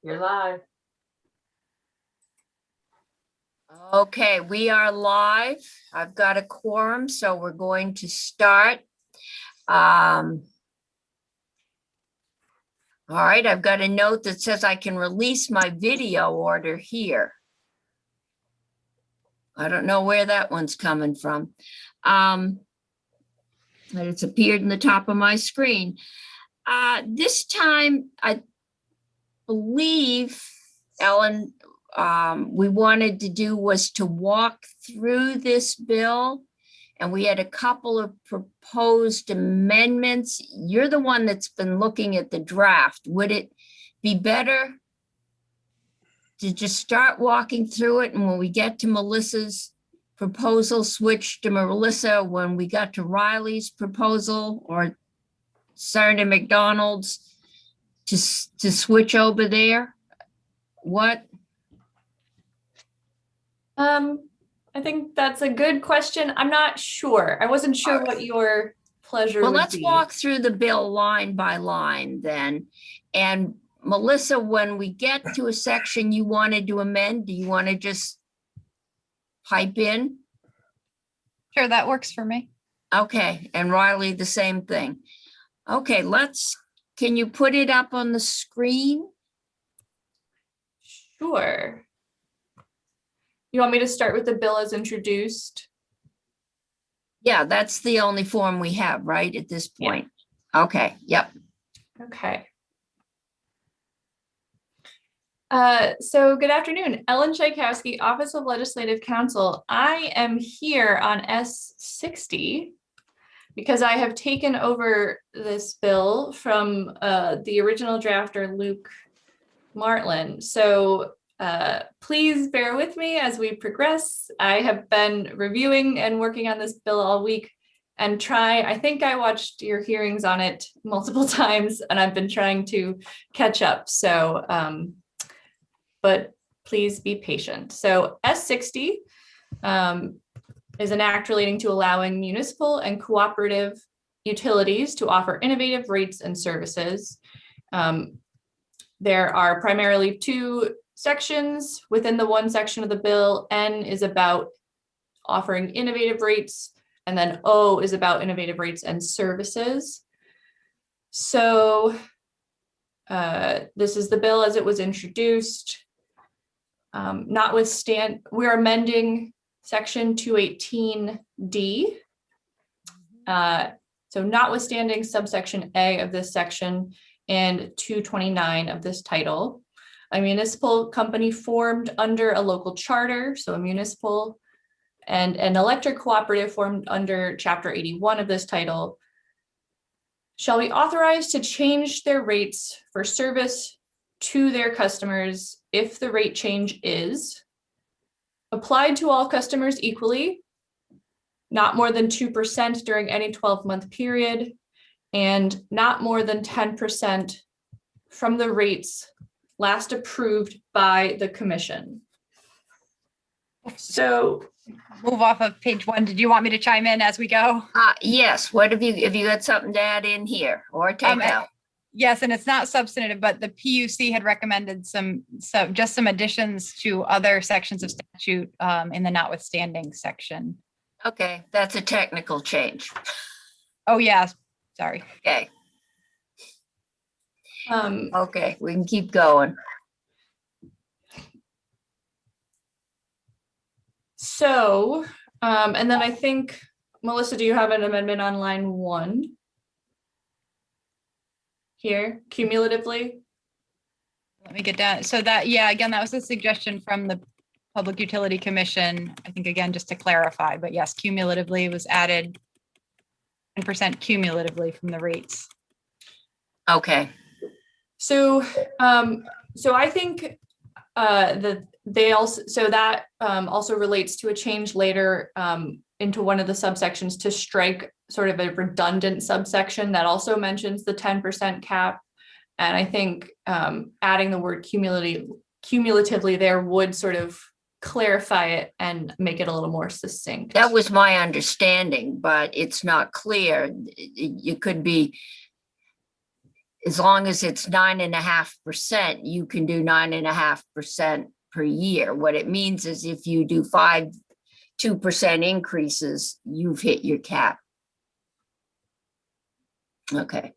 You're live. Okay, we are live. I've got a quorum, so we're going to start. All right, I've got a note that says I can release my video order here. I don't know where that one's coming from. But it's appeared in the top of my screen. This time, I believe, Ellen, we wanted to do was to walk through this bill, and we had a couple of proposed amendments. You're the one that's been looking at the draft. Would it be better to just start walking through it, and when we get to Melissa's proposal, switch to Melissa when we got to Riley's proposal, or Senator McDonald's to switch over there? What? I think that's a good question. I'm not sure. I wasn't sure what your pleasure Well, would let's be. walk through the bill line by line then. And Melissa, when we get to a section you wanted to amend, do you want to just pipe in? Sure, that works for me. Okay, and Riley, the same thing. Okay, can you put it up on the screen? Sure. You want me to start with the bill as introduced? Yeah, that's the only form we have, right, at this point? Okay, yep. Okay. So good afternoon, Ellen Tchaikovsky, Office of Legislative Counsel. I am here on S60 because I have taken over this bill from the original drafter, Luke Martlin. So please bear with me as we progress. I have been reviewing and working on this bill all week and I think I watched your hearings on it multiple times, and I've been trying to catch up. So, but please be patient. So S60 is an act relating to allowing municipal and cooperative utilities to offer innovative rates and services. There are primarily two sections within the one section of the bill. N is about offering innovative rates, and then O is about innovative rates and services. So this is the bill as it was introduced. We're amending section 218D. So notwithstanding subsection A of this section and 229 of this title, a municipal company formed under a local charter, so a municipal, and an electric cooperative formed under Chapter 81 of this title shall be authorized to change their rates for service to their customers if the rate change is applied to all customers equally, not more than 2% during any 12-month period, and not more than 10% from the rates last approved by the commission. So Move off of page 1. Did you want me to chime in as we go? Yes, what have you got something to add in here or take out? Yes, and it's not substantive, but the PUC had recommended some additions to other sections of statute in the notwithstanding section. Okay, that's a technical change. Oh, yeah, sorry. Okay. um, Okay, we can keep going. So, and then I think, Melissa, do you have an amendment on line 1? Here, cumulatively? Let me get down. So that, yeah, again, that was a suggestion from the Public Utility Commission. I think, again, just to clarify, but yes, cumulatively was added 10% cumulatively from the rates. Okay. So, so I think that also relates to a change later into one of the subsections to strike sort of a redundant subsection that also mentions the 10% cap. And I think adding the word cumulatively there would sort of clarify it and make it a little more succinct. That was my understanding, but it's not clear. You could be, as long as it's 9.5%, you can do 9.5% per year. What it means is if you do 2% increases, you've hit your cap. Okay.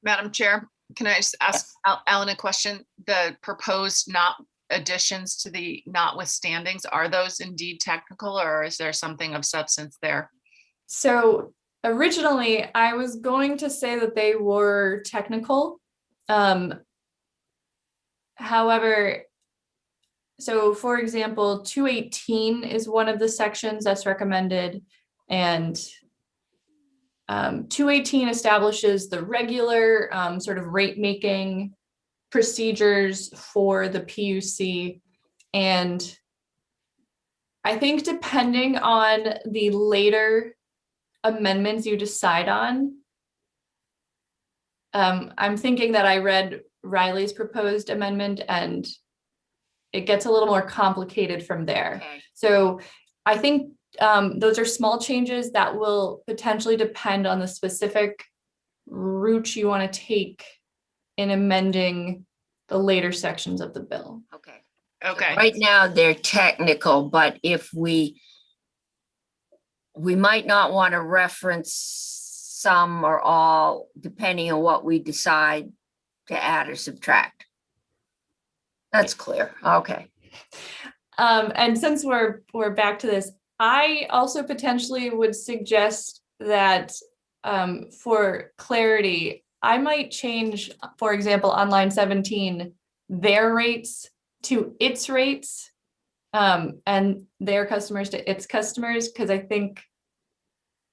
Madam Chair, can I just ask Alan a question? The proposed not additions to the notwithstandings, are those indeed technical, or is there something of substance there? So originally, I was going to say that they were technical. However, so for example, 218 is one of the sections that's recommended, and 218 establishes the regular sort of rate making procedures for the PUC. And I think depending on the later amendments you decide on, I'm thinking that I read Riley's proposed amendment and it gets a little more complicated from there. Okay. So I think those are small changes that will potentially depend on the specific route you want to take in amending the later sections of the bill. Okay. Okay. Right now, they're technical, but if we might not want to reference some or all, depending on what we decide to add or subtract. That's clear. Okay. And since we're back to this, I also potentially would suggest that for clarity, I might change, for example, on line 17, their rates to its rates, and their customers to its customers, because I think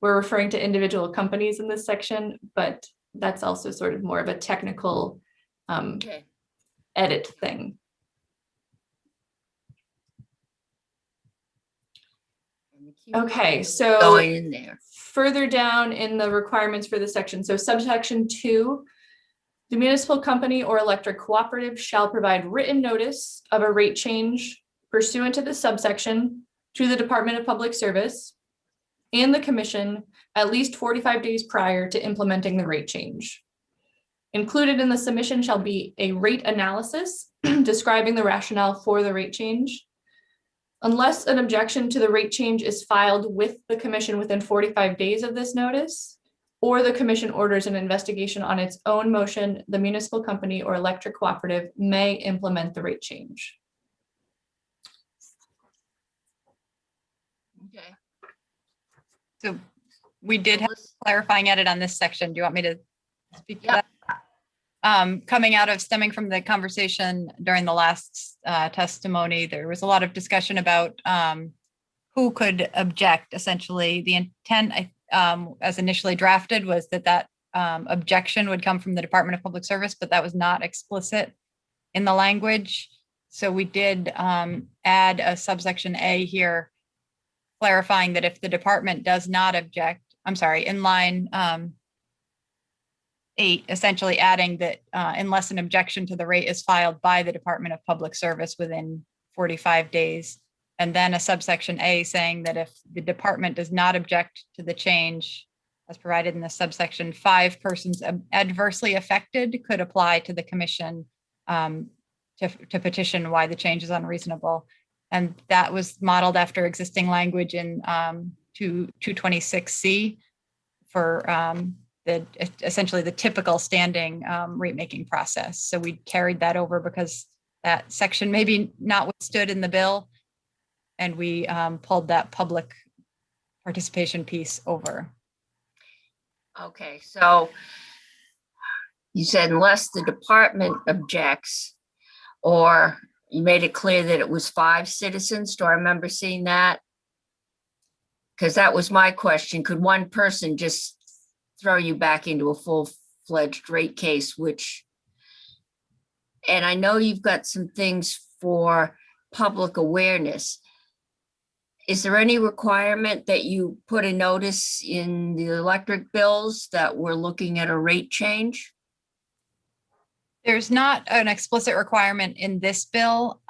we're referring to individual companies in this section, but that's also sort of more of a technical Okay. edit thing. Okay, so Going in there. further down in the requirements for the section, so subsection 2, the municipal company or electric cooperative shall provide written notice of a rate change pursuant to the subsection to the Department of Public Service and the commission at least 45 days prior to implementing the rate change. Included in the submission shall be a rate analysis describing the rationale for the rate change. Unless an objection to the rate change is filed with the commission within 45 days of this notice, or the commission orders an investigation on its own motion, the municipal company or electric cooperative may implement the rate change. Okay. So we did have a clarifying edit on this section. Do you want me to speak to that? Stemming from the conversation during the last testimony, there was a lot of discussion about who could object. Essentially, the intent as initially drafted was that objection would come from the Department of Public Service, but that was not explicit in the language. So we did add a subsection A here, clarifying that if the department does not object, in line 8, essentially adding that unless an objection to the rate is filed by the Department of Public Service within 45 days. And then a subsection A saying that if the department does not object to the change as provided in the subsection, 5 persons adversely affected could apply to the commission to petition why the change is unreasonable. And that was modeled after existing language in 226C for essentially the typical standing rate making process. So we carried that over because that section maybe not withstood in the bill, and we pulled that public participation piece over. Okay, so you said unless the department objects, or you made it clear that it was 5 citizens. Do I remember seeing that? Because that was my question. Could one person just throw you back into a full-fledged rate case, and I know you've got some things for public awareness. Is there any requirement that you put a notice in the electric bills that we're looking at a rate change? There's not an explicit requirement in this bill.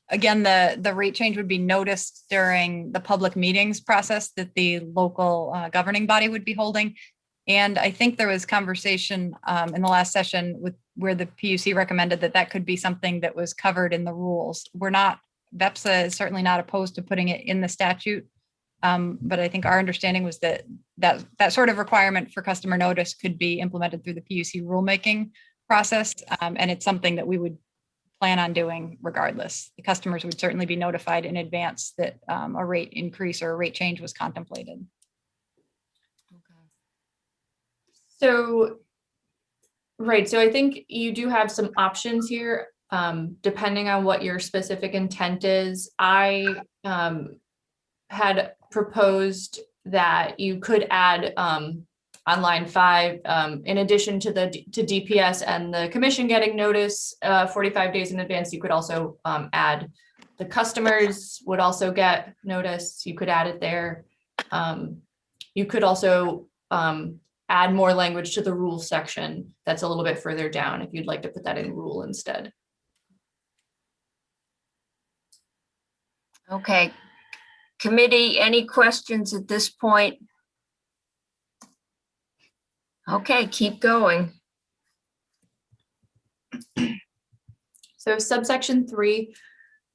Again, the rate change would be noticed during the public meetings process that the local governing body would be holding. And I think there was conversation in the last session with where the PUC recommended that that could be something that was covered in the rules. We're not, VEPSA is certainly not opposed to putting it in the statute. But I think our understanding was that that sort of requirement for customer notice could be implemented through the PUC rulemaking process. And it's something that we would plan on doing regardless. The customers would certainly be notified in advance that a rate increase or a rate change was contemplated. So, right, so I think you do have some options here, depending on what your specific intent is. I had proposed that you could add on line 5, in addition to DPS and the commission getting notice 45 days in advance, you could also add the customers would also get notice. You could add it there. You could also add more language to the rule section that's a little bit further down if you'd like to put that in rule instead. Okay. Committee, any questions at this point? Okay, keep going. So subsection 3,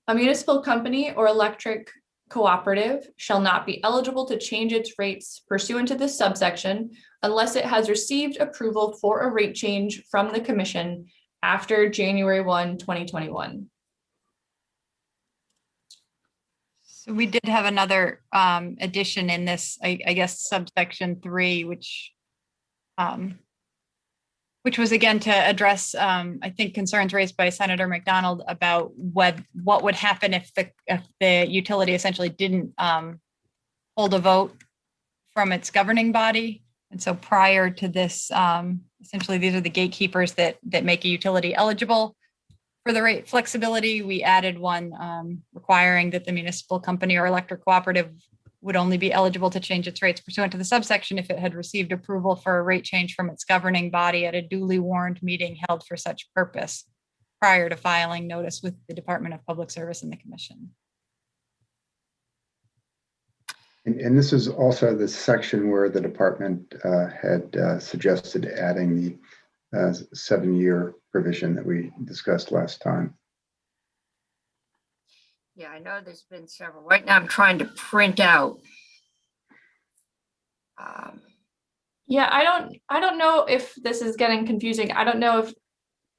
a municipal company or electric cooperative shall not be eligible to change its rates pursuant to this subsection unless it has received approval for a rate change from the commission after January 1, 2021. So we did have another addition in this, I guess, subsection 3, which was again to address, I think, concerns raised by Senator McDonald about what would happen if the utility essentially didn't hold a vote from its governing body. And so prior to this, essentially, these are the gatekeepers that make a utility eligible for the rate flexibility. We added one requiring that the municipal company or electric cooperative would only be eligible to change its rates pursuant to the subsection if it had received approval for a rate change from its governing body at a duly warned meeting held for such purpose prior to filing notice with the Department of Public Service and the Commission. And this is also the section where the department had suggested adding the 7-year provision that we discussed last time. Yeah, I know there's been several. Right now I'm trying to print out. Yeah, I don't know if this is getting confusing. I don't know if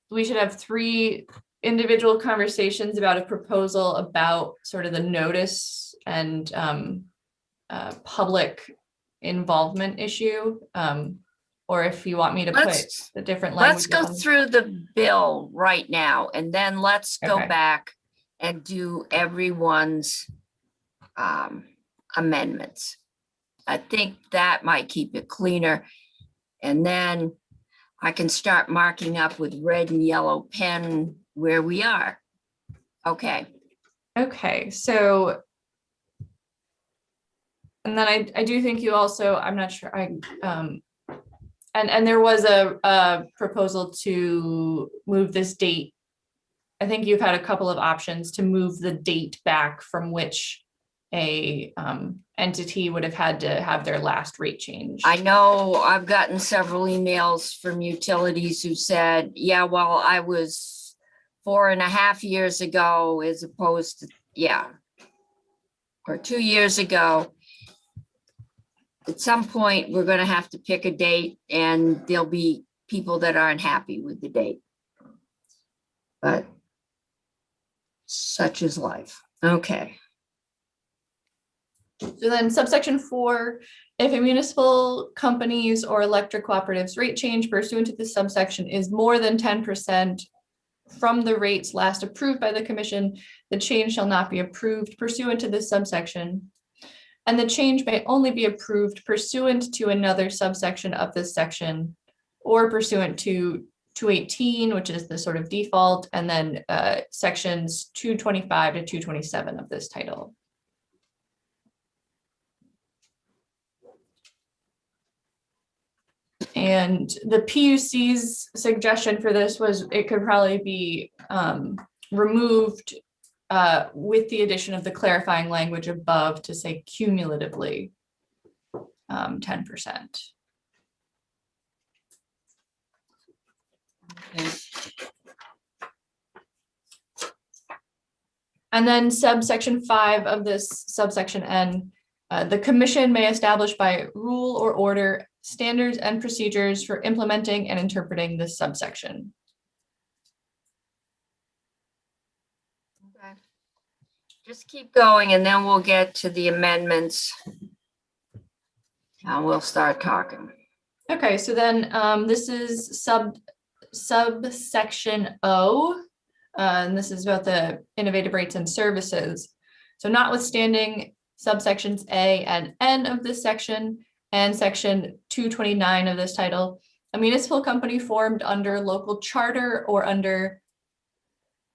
we should have 3 individual conversations about a proposal about sort of the notice and public involvement issue, or if you want me to put the different language. Let's go through the bill right now, and then let's go back and do everyone's amendments. I think that might keep it cleaner. And then I can start marking up with red and yellow pen where we are. Okay. Okay, so, and then I do think you also, I'm not sure, and there was a proposal to move this date. I think you've had a couple of options to move the date back from which a entity would have had to have their last rate change. I know I've gotten several emails from utilities who said, yeah, well, I was 4.5 years ago as opposed to, yeah, or 2 years ago. At some point, we're going to have to pick a date, and there'll be people that aren't happy with the date. But such is life. Okay. So then subsection 4, if a municipal company's or electric cooperative's rate change pursuant to this subsection is more than 10% from the rates last approved by the commission, the change shall not be approved pursuant to this subsection. And the change may only be approved pursuant to another subsection of this section or pursuant to 218, which is the sort of default, and then sections 225 to 227 of this title. And the PUC's suggestion for this was it could probably be removed with the addition of the clarifying language above to say cumulatively 10%. Okay. And then subsection 5 of this subsection N, the commission may establish by rule or order standards and procedures for implementing and interpreting this subsection. Okay. Just keep going and then we'll get to the amendments. And we'll start talking. Okay, so then this is subsection O, and this is about the innovative rates and services. So notwithstanding subsections A and N of this section and section 229 of this title, a municipal company formed under local charter or under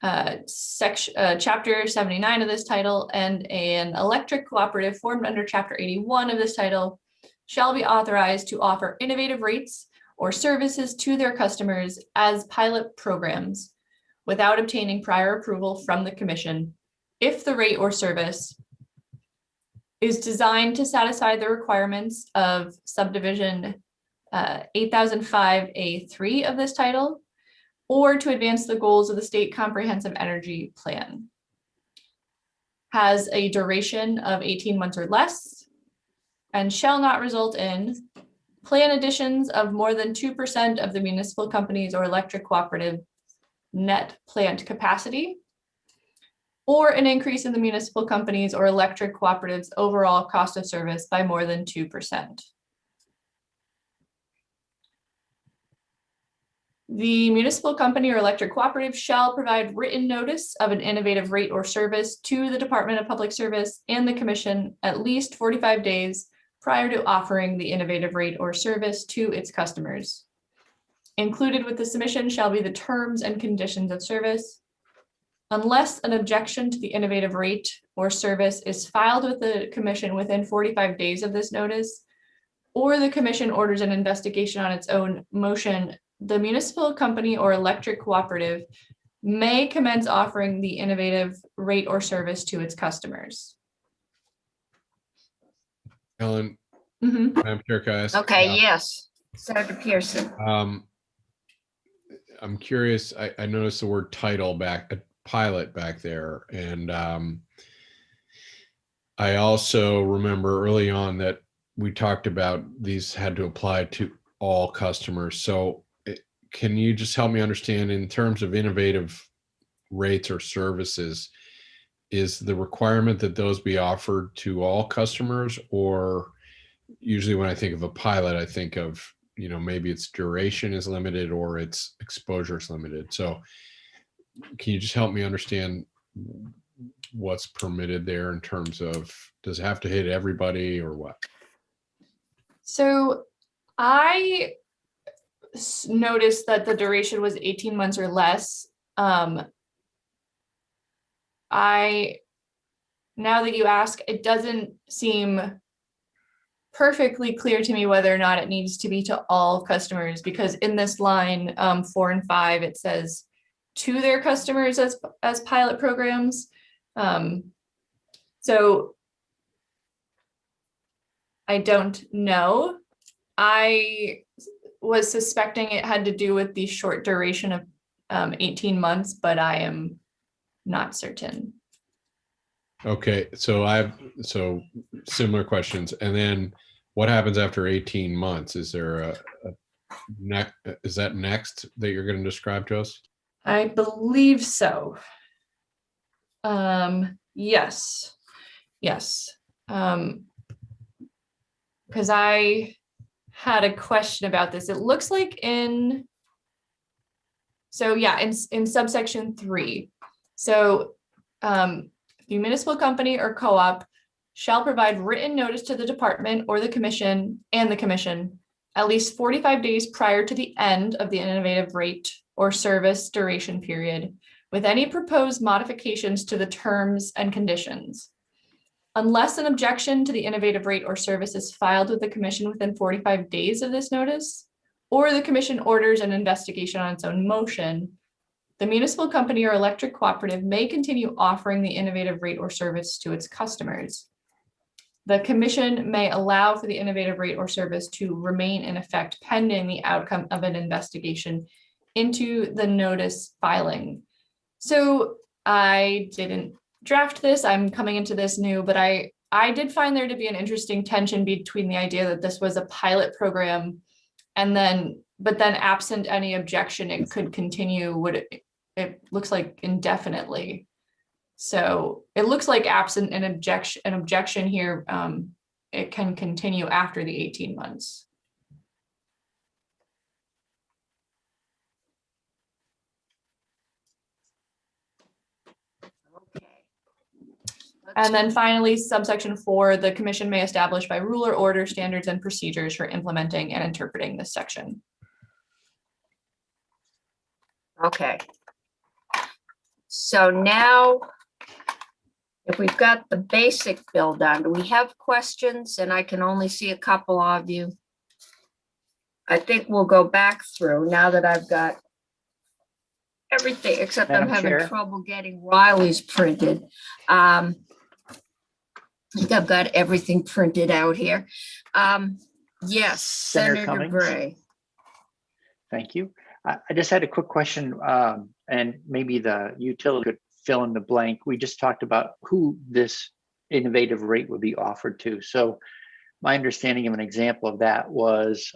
chapter 79 of this title and an electric cooperative formed under chapter 81 of this title shall be authorized to offer innovative rates or services to their customers as pilot programs without obtaining prior approval from the commission if the rate or service is designed to satisfy the requirements of subdivision 8005A3 of this title or to advance the goals of the state comprehensive energy plan. Has a duration of 18 months or less and shall not result in plan additions of more than 2% of the municipal company's or electric cooperative net plant capacity, or an increase in the municipal company's or electric cooperative's overall cost of service by more than 2%. The municipal company or electric cooperative shall provide written notice of an innovative rate or service to the Department of Public Service and the Commission at least 45 days prior to offering the innovative rate or service to its customers. Included with the submission shall be the terms and conditions of service. Unless an objection to the innovative rate or service is filed with the Commission within 45 days of this notice, or the Commission orders an investigation on its own motion, the municipal company or electric cooperative may commence offering the innovative rate or service to its customers. Ellen, Mhm. Madam Chair, can I ask? Okay, yes. Senator Pearson. I'm curious, I noticed the word title pilot back there. And I also remember early on that we talked about these had to apply to all customers. So can you just help me understand in terms of innovative rates or services, is the requirement that those be offered to all customers? Or usually when I think of a pilot, I think of, maybe its duration is limited or its exposure is limited. So can you just help me understand what's permitted there in terms of, does it have to hit everybody or what? So I noticed that the duration was 18 months or less. Now that you ask, it doesn't seem perfectly clear to me whether or not it needs to be to all customers, because in this line 4 and 5, it says to their customers as pilot programs. So I don't know. I was suspecting it had to do with the short duration of 18 months, but I am not certain. Okay, so similar questions. And then what happens after 18 months? Is there is that next that you're going to describe to us? I believe so. Yes. Because I had a question about this. It looks like in subsection 3. So the municipal company or co-op shall provide written notice to the department or the commission at least 45 days prior to the end of the innovative rate or service duration period with any proposed modifications to the terms and conditions. Unless an objection to the innovative rate or service is filed with the commission within 45 days of this notice, or the commission orders an investigation on its own motion, the municipal company or electric cooperative may continue offering the innovative rate or service to its customers. The commission may allow for the innovative rate or service to remain in effect pending the outcome of an investigation into the notice filing. So I didn't draft this. I'm coming into this new, but I did find there to be an interesting tension between the idea that this was a pilot program but then absent any objection, it could continue it looks like indefinitely. So it looks like absent an objection here, it can continue after the 18 months. Okay. And then finally, subsection 4, the commission may establish by rule or order standards and procedures for implementing and interpreting this section. Okay. So now, if we've got the basic bill done, do we have questions? And I can only see a couple of you. I think we'll go back through now that I've got everything, except I'm Madam having Chair. trouble getting Riley's printed. I think I've got everything printed out here. Yes, Senator Senator Cummings? Bray. Thank you. I just had a quick question, and maybe the utility could fill in the blank. We just talked about who this innovative rate would be offered to. So my understanding of an example of that was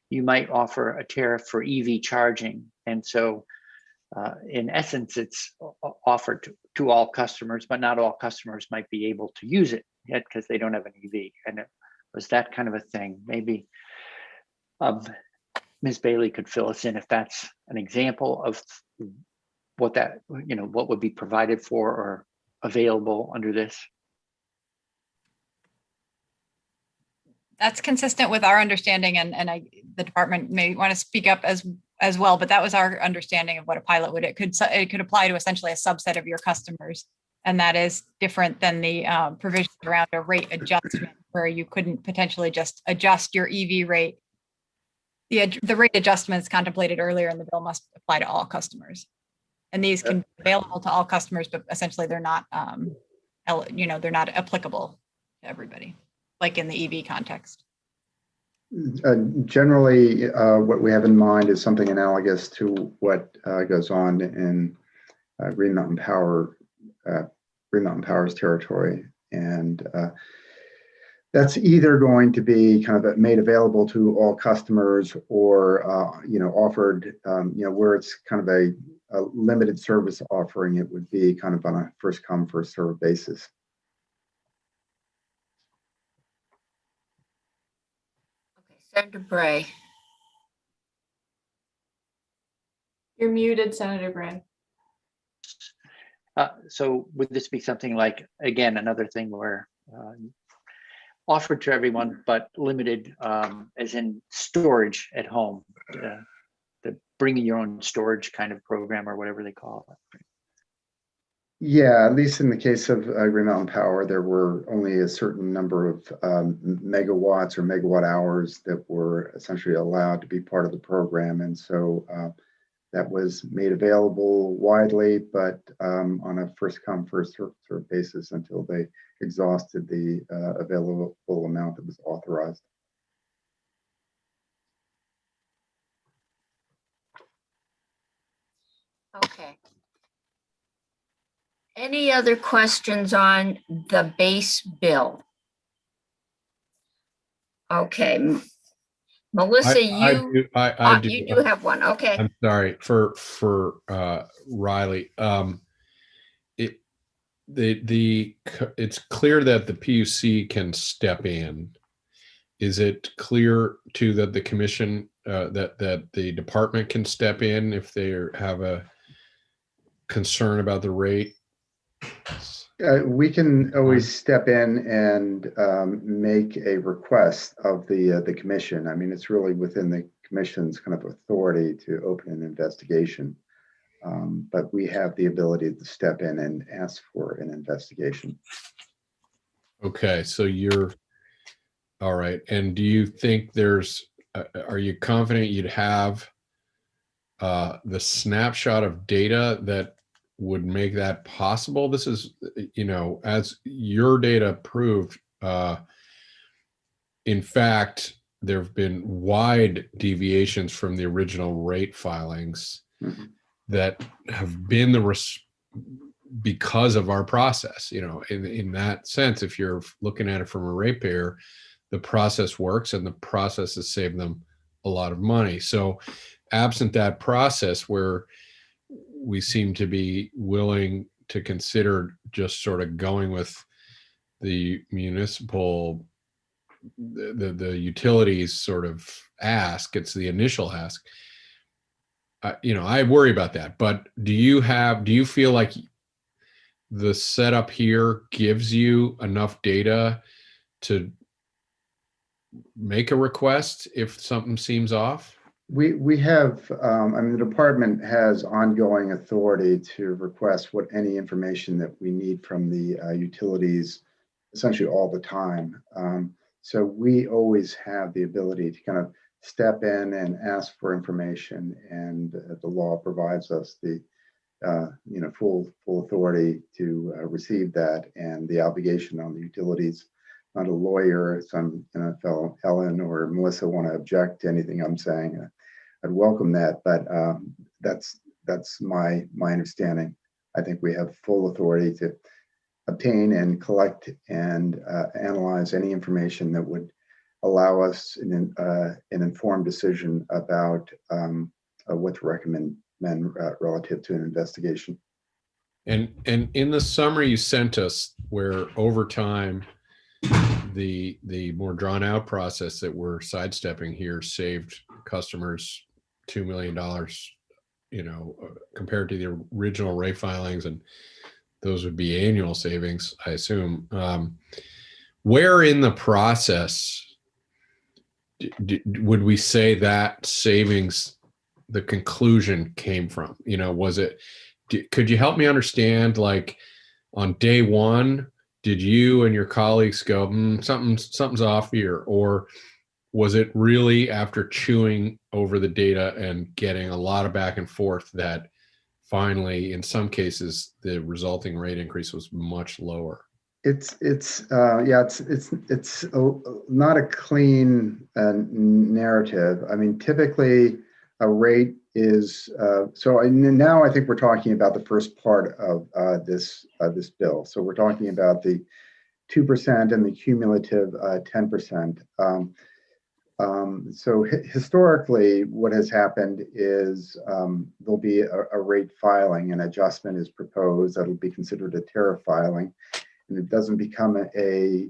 you might offer a tariff for EV charging. And so in essence, it's offered to all customers, but not all customers might be able to use it yet because they don't have an EV. And it was that kind of a thing. Maybe Ms. Bailey could fill us in if that's an example of what that, what would be provided for or available under this. That's consistent with our understanding, and the department may want to speak up as well, but that was our understanding of what a pilot would. It could apply to essentially a subset of your customers, and that is different than the provisions around a rate adjustment, where you couldn't potentially just adjust your EV rate. The rate adjustments contemplated earlier in the bill must apply to all customers, and these can be available to all customers, but essentially they're not, they're not applicable to everybody, like in the EV context. Generally, what we have in mind is something analogous to what goes on in Green Mountain Power's territory, and that's either going to be kind of made available to all customers, or offered, where it's kind of a limited service offering. It would be kind of on a first come, first served basis. Okay, Senator Bray. You're muted, Senator Bray. So would this be something like, again, another thing where offered to everyone, but limited, as in storage at home, the bringing your own storage kind of program, or whatever they call it? Yeah, at least in the case of Green Mountain Power, there were only a certain number of megawatts or megawatt hours that were essentially allowed to be part of the program. And so that was made available widely, but on a first come, first served basis until they exhausted the available amount that was authorized. Okay. Any other questions on the base bill? Okay, Melissa, you do have one. Okay. I'm sorry for Riley. It's clear that the PUC can step in. Is it clear too that the commission, that the department can step in if they have a concern about the rate? We can always step in and make a request of the commission. I mean, it's really within the commission's kind of authority to open an investigation, but we have the ability to step in and ask for an investigation. Okay, so you're all right. And do you think are you confident you'd have the snapshot of data that would make that possible? This is, as your data proved, in fact, there have been wide deviations from the original rate filings Mhm. that have been because of our process. In that sense, if you're looking at it from a ratepayer, the process works and the process has saved them a lot of money. So absent that process, where we seem to be willing to consider just sort of going with the municipal, the utilities sort of ask, it's the initial ask. I worry about that. But do you feel like the setup here gives you enough data to make a request if something seems off? We have, the department has ongoing authority to request any information that we need from the utilities essentially all the time. So we always have the ability to kind of step in and ask for information, and the law provides us the full authority to receive that, and the obligation on the utilities. Not a lawyer, some fellow Helen or Melissa want to object to anything I'm saying, I'd welcome that, but that's my understanding. I think we have full authority to obtain and collect and analyze any information that would allow us an informed decision about what to recommend relative to an investigation. And in the summary you sent us, where over time the more drawn out process that we're sidestepping here saved customers $2 million, compared to the original rate filings, and those would be annual savings, I assume. Where in the process would we say that savings, the conclusion came from? Could you help me understand, like on day one, did you and your colleagues go, something's off here? Or was it really after chewing over the data and getting a lot of back and forth that finally, in some cases, the resulting rate increase was much lower? It's not a clean narrative. I mean, typically a rate is now I think we're talking about the first part of this bill. So we're talking about the 2% and the cumulative 10%. So historically, what has happened is there'll be a rate filing, an adjustment is proposed that'll be considered a tariff filing, and it doesn't become a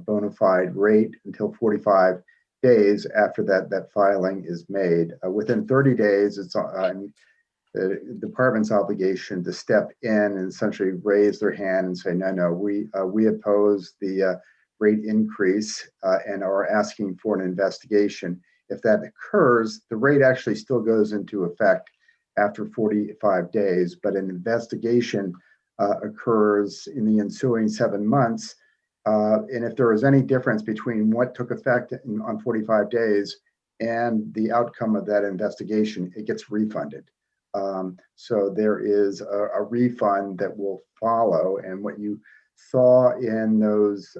bona fide rate until 45 days after that filing is made. Within 30 days, it's the department's obligation to step in and essentially raise their hand and say, no, we oppose the rate increase and are asking for an investigation. If that occurs, the rate actually still goes into effect after 45 days, but an investigation occurs in the ensuing 7 months. And if there is any difference between what took effect on 45 days and the outcome of that investigation, it gets refunded. So there is a refund that will follow. And what you saw in those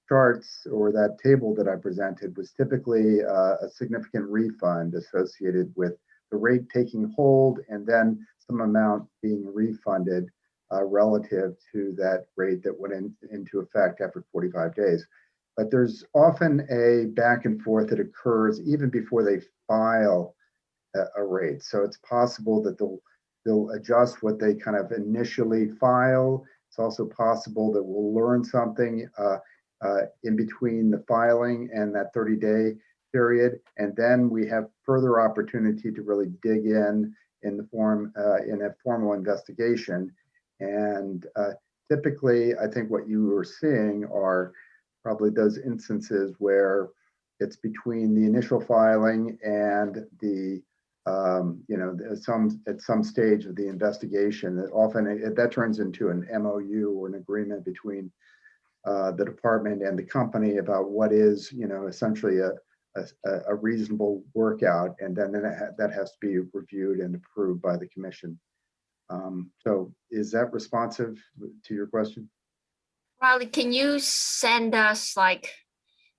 charts or that table that I presented was typically a significant refund associated with the rate taking hold and then some amount being refunded relative to that rate that went into effect after 45 days. But there's often a back and forth that occurs even before they file a rate. So it's possible that they'll adjust what they kind of initially file. It's also possible that we'll learn something in between the filing and that 30-day period. And then we have further opportunity to really dig in the in a formal investigation. And typically, I think what you are seeing are probably those instances where it's between the initial filing and the at some stage of the investigation. That often that turns into an MOU or an agreement between the department and the company about what is essentially a reasonable workout, and then that has to be reviewed and approved by the commission. So is that responsive to your question? Riley, can you send us like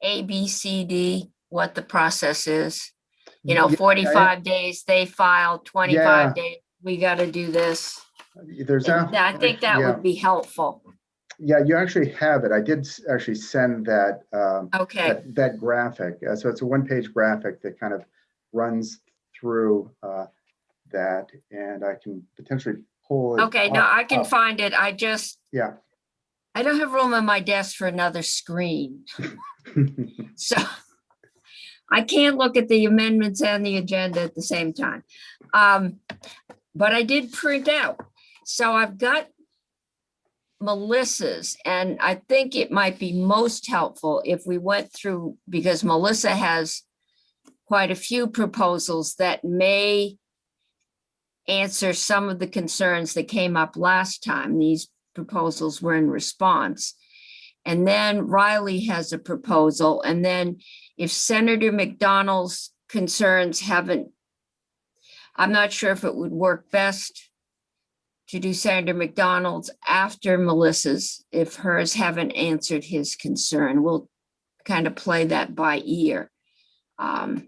A, B, C, D what the process is? You Yeah, know, 45 days, they file, 25 Yeah. days, we got to do this. There's And I think that yeah. would be helpful. Yeah, you actually have it. I did actually send that Okay, that graphic. So it's a one-page graphic that kind of runs through that, and I can potentially pull it. okay, no, I can up. find it. I just, Yeah. I don't have room on my desk for another screen. So I can't look at the amendments and the agenda at the same time. But I did print out. So I've got Melissa's, and I think it might be most helpful if we went through, because Melissa has quite a few proposals that may answer some of the concerns that came up last time. These proposals were in response. And then Riley has a proposal. And then if Senator McDonald's concerns haven't, I'm not sure if it would work best to do Senator McDonald's after Melissa's, if hers haven't answered his concern. We'll kind of play that by ear. And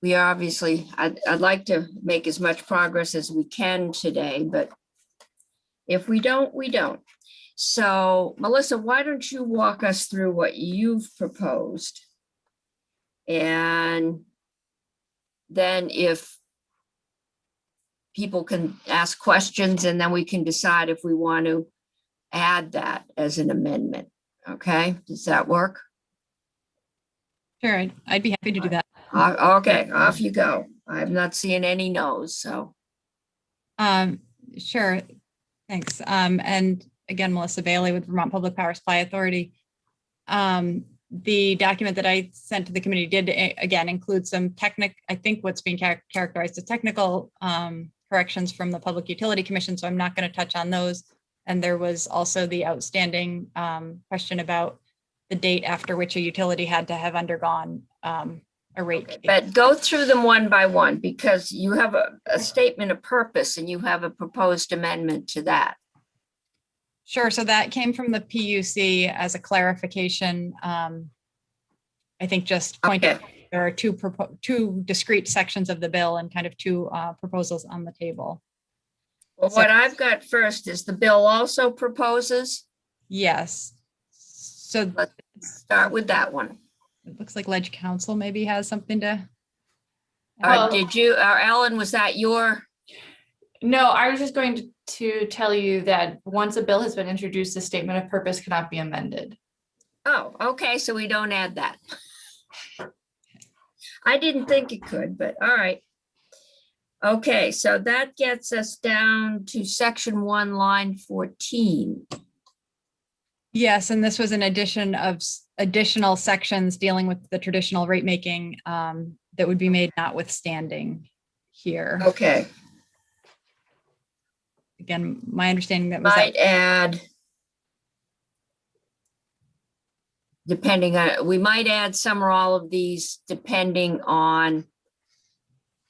we obviously, I'd like to make as much progress as we can today, but if we don't, we don't. So Melissa, why don't you walk us through what you've proposed? And then if people can ask questions, and then we can decide if we want to add that as an amendment. Okay, does that work? Sure, I'd be happy to do that. Okay, off you go. I'm not seeing any no's, so. Sure, thanks. And again, Melissa Bailey with Vermont Public Power Supply Authority. The document that I sent to the committee did again include some I think what's being characterized as technical corrections from the Public Utility Commission, so I'm not going to touch on those. And there was also the outstanding question about the date after which a utility had to have undergone a rate. Okay, but go through them one by one, because you have a statement of purpose and you have a proposed amendment to that. Sure. So that came from the PUC as a clarification. I think just pointing out there are two discrete sections of the bill and kind of two proposals on the table. Well, what I've got first is the bill also proposes. Yes. So Let's start with that one. it looks like Ledge Council maybe has something to. Did you, Ellen, was that your? No, I was just going to tell you that once a bill has been introduced, the statement of purpose cannot be amended. Oh, okay, so we don't add that. I didn't think it could, but all right. Okay, so that gets us down to section 1, line 14. Yes, and this was an addition of additional sections dealing with the traditional rate making that would be made notwithstanding here. Okay. Again, my understanding that was Might add, depending on, we might add some or all of these depending on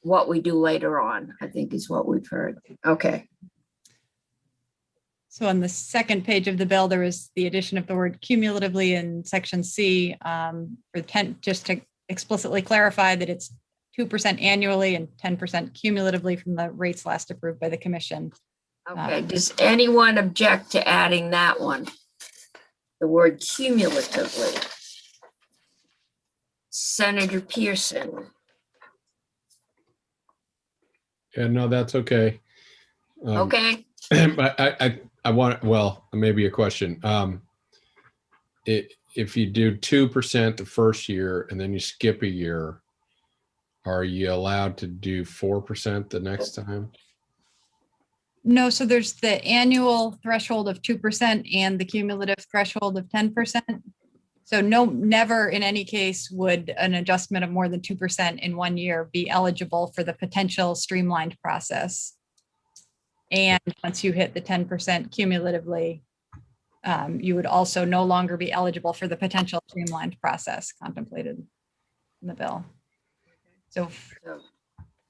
what we do later on, I think is what we've heard. Okay. So on the second page of the bill, there is the addition of the word cumulatively in section C for 10, just to explicitly clarify that it's 2% annually and 10% cumulatively from the rates last approved by the commission. Okay, does anyone object to adding that one? The word cumulatively. Senator Pearson. Yeah, no, that's okay. Okay, I want, well, maybe a question. If you do 2% the first year and then you skip a year, are you allowed to do 4% the next time? No, so there's the annual threshold of 2% and the cumulative threshold of 10%. So never in any case would an adjustment of more than 2% in 1 year be eligible for the potential streamlined process. And once you hit the 10% cumulatively, you would also no longer be eligible for the potential streamlined process contemplated in the bill. So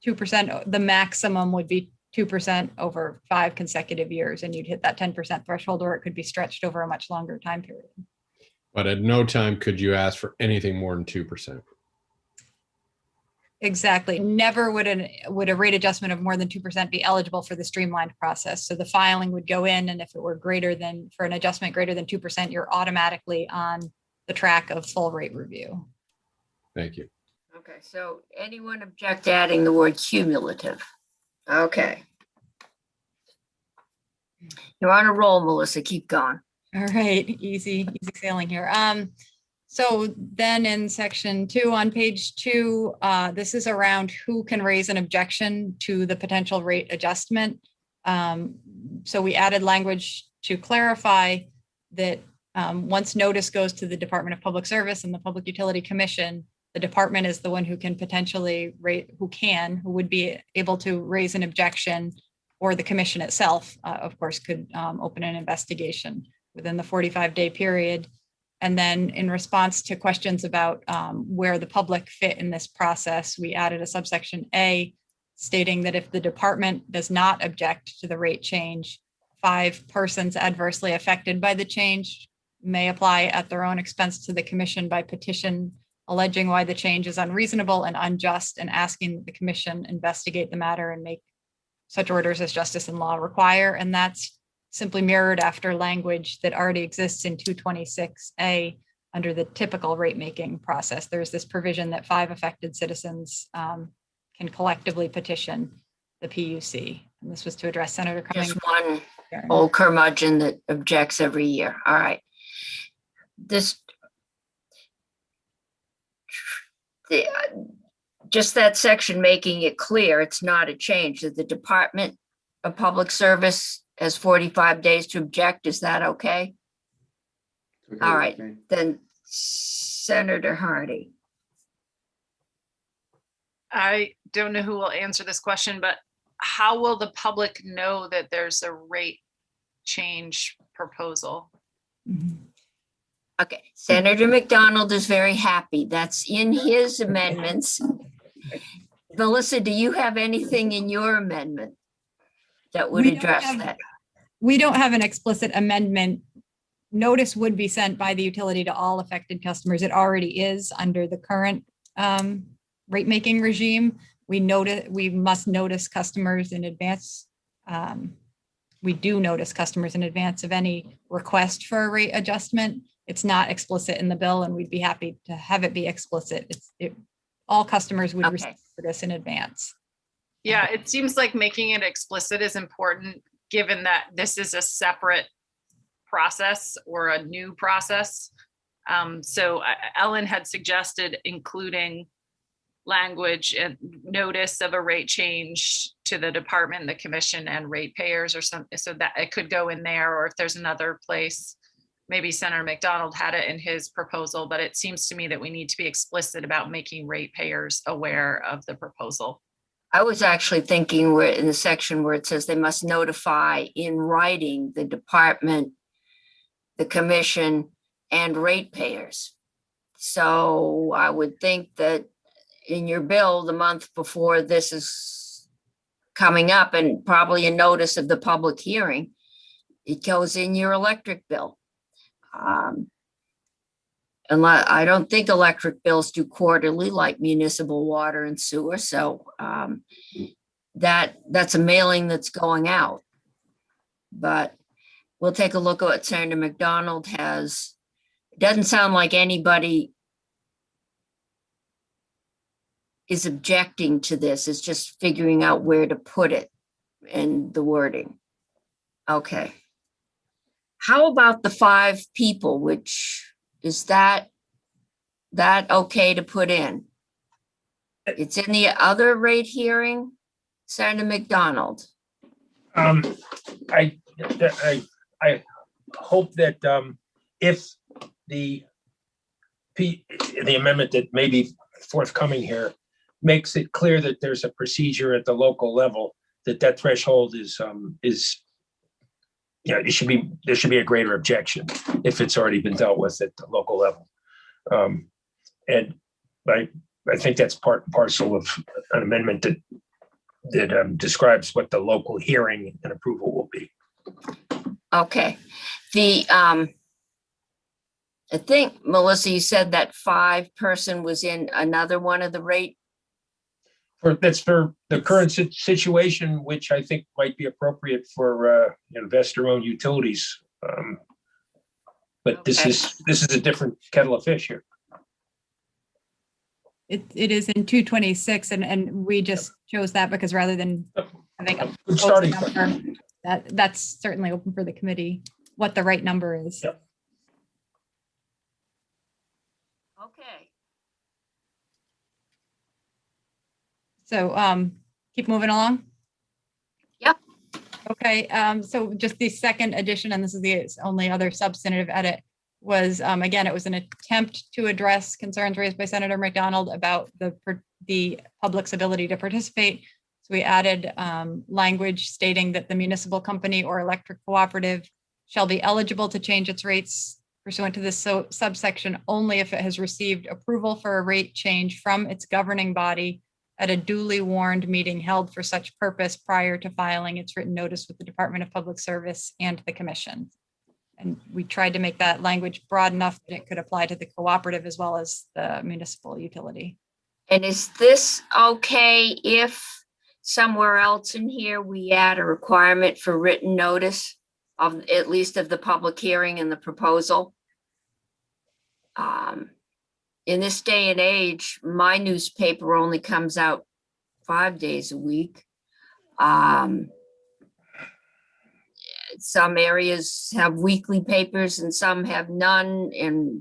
2%, the maximum would be 2% over 5 consecutive years, and you'd hit that 10% threshold, or it could be stretched over a much longer time period. But at no time could you ask for anything more than 2%. Exactly. Never would a rate adjustment of more than 2% be eligible for the streamlined process. So the filing would go in, and if it were for an adjustment greater than 2%, you're automatically on the track of full rate review. Thank you. Okay, so anyone object to adding the word cumulative? Okay. You're on a roll, Melissa. Keep going. All right, easy sailing here. So then in section 2 on page 2, this is around who can raise an objection to the potential rate adjustment. So we added language to clarify that once notice goes to the Department of Public Service and the Public Utility Commission, the department is the one who can potentially who would be able to raise an objection, or the commission itself, of course, could open an investigation within the 45-day period. And then in response to questions about where the public fit in this process, we added a subsection A stating that if the department does not object to the rate change, 5 persons adversely affected by the change may apply at their own expense to the commission by petition alleging why the change is unreasonable and unjust, and asking that the commission investigate the matter and make such orders as justice and law require. And that's simply mirrored after language that already exists in 226A under the typical rate making process. There's this provision that 5 affected citizens can collectively petition the PUC. And this was to address Senator Cummings. Just one old curmudgeon that objects every year. All right. Just that section making it clear it's not a change, that the Department of Public Service has 45 days to object. Is that okay? Okay All with right, me. then Senator Hardy. I don't know who will answer this question, but how will the public know that there's a rate change proposal? Okay, Senator McDonald is very happy. That's in his amendments. Melissa, do you have anything in your amendment that would We don't address have- that? We don't have an explicit amendment. Notice would be sent by the utility to all affected customers. It already is under the current rate making regime. We must notice customers in advance. We do notice customers in advance of any request for a rate adjustment. It's not explicit in the bill, and we'd be happy to have it be explicit. All customers would receive this in advance. Yeah, it seems like making it explicit is important, given that this is a separate process or a new process. So Ellen had suggested including language and notice of a rate change to the department, the commission, and ratepayers, or something, so that it could go in there, or if there's another place. Maybe Senator McDonald had it in his proposal, but it seems to me that we need to be explicit about making ratepayers aware of the proposal. I was actually thinking we're in the section where it says they must notify in writing the department, the commission, and ratepayers. So I would think that in your bill, the month before this is coming up, and probably a notice of the public hearing, it goes in your electric bill. Unless, I don't think electric bills do quarterly like municipal water and sewer. So that's a mailing that's going out. But we'll take a look at what Senator McDonald has. It doesn't sound like anybody is objecting to this. It's just figuring out where to put it and the wording. Okay. How about the 5 people, which is that okay to put in? It's in the other rate hearing, Senator McDonald. I hope that if the amendment that may be forthcoming here makes it clear that there's a procedure at the local level, that threshold is there should be a greater objection if it's already been dealt with at the local level. And I think that's part and parcel of an amendment that describes what the local hearing and approval will be. Okay. The I think, Melissa, you said that 5-person was in another one of the rate. That's for the current situation, which I think might be appropriate for investor-owned utilities. But this Okay. is a different kettle of fish here. It is in 226 and we just chose that because rather than having a Good starting point. number, that's certainly open for the committee, what the right number is. Yep. Okay. So keep moving along. Yep. Okay, so just the second addition, and this is the only other substantive edit, was again, it was an attempt to address concerns raised by Senator McDonald about the public's ability to participate. So we added language stating that the municipal company or electric cooperative shall be eligible to change its rates pursuant to this subsection only if it has received approval for a rate change from its governing body at a duly warned meeting held for such purpose prior to filing its written notice with the Department of Public Service and the Commission. And we tried to make that language broad enough that it could apply to the cooperative as well as the municipal utility. And is this okay if somewhere else in here we add a requirement for written notice of at least of the public hearing and the proposal? In this day and age, my newspaper only comes out 5 days a week. Some areas have weekly papers and some have none, and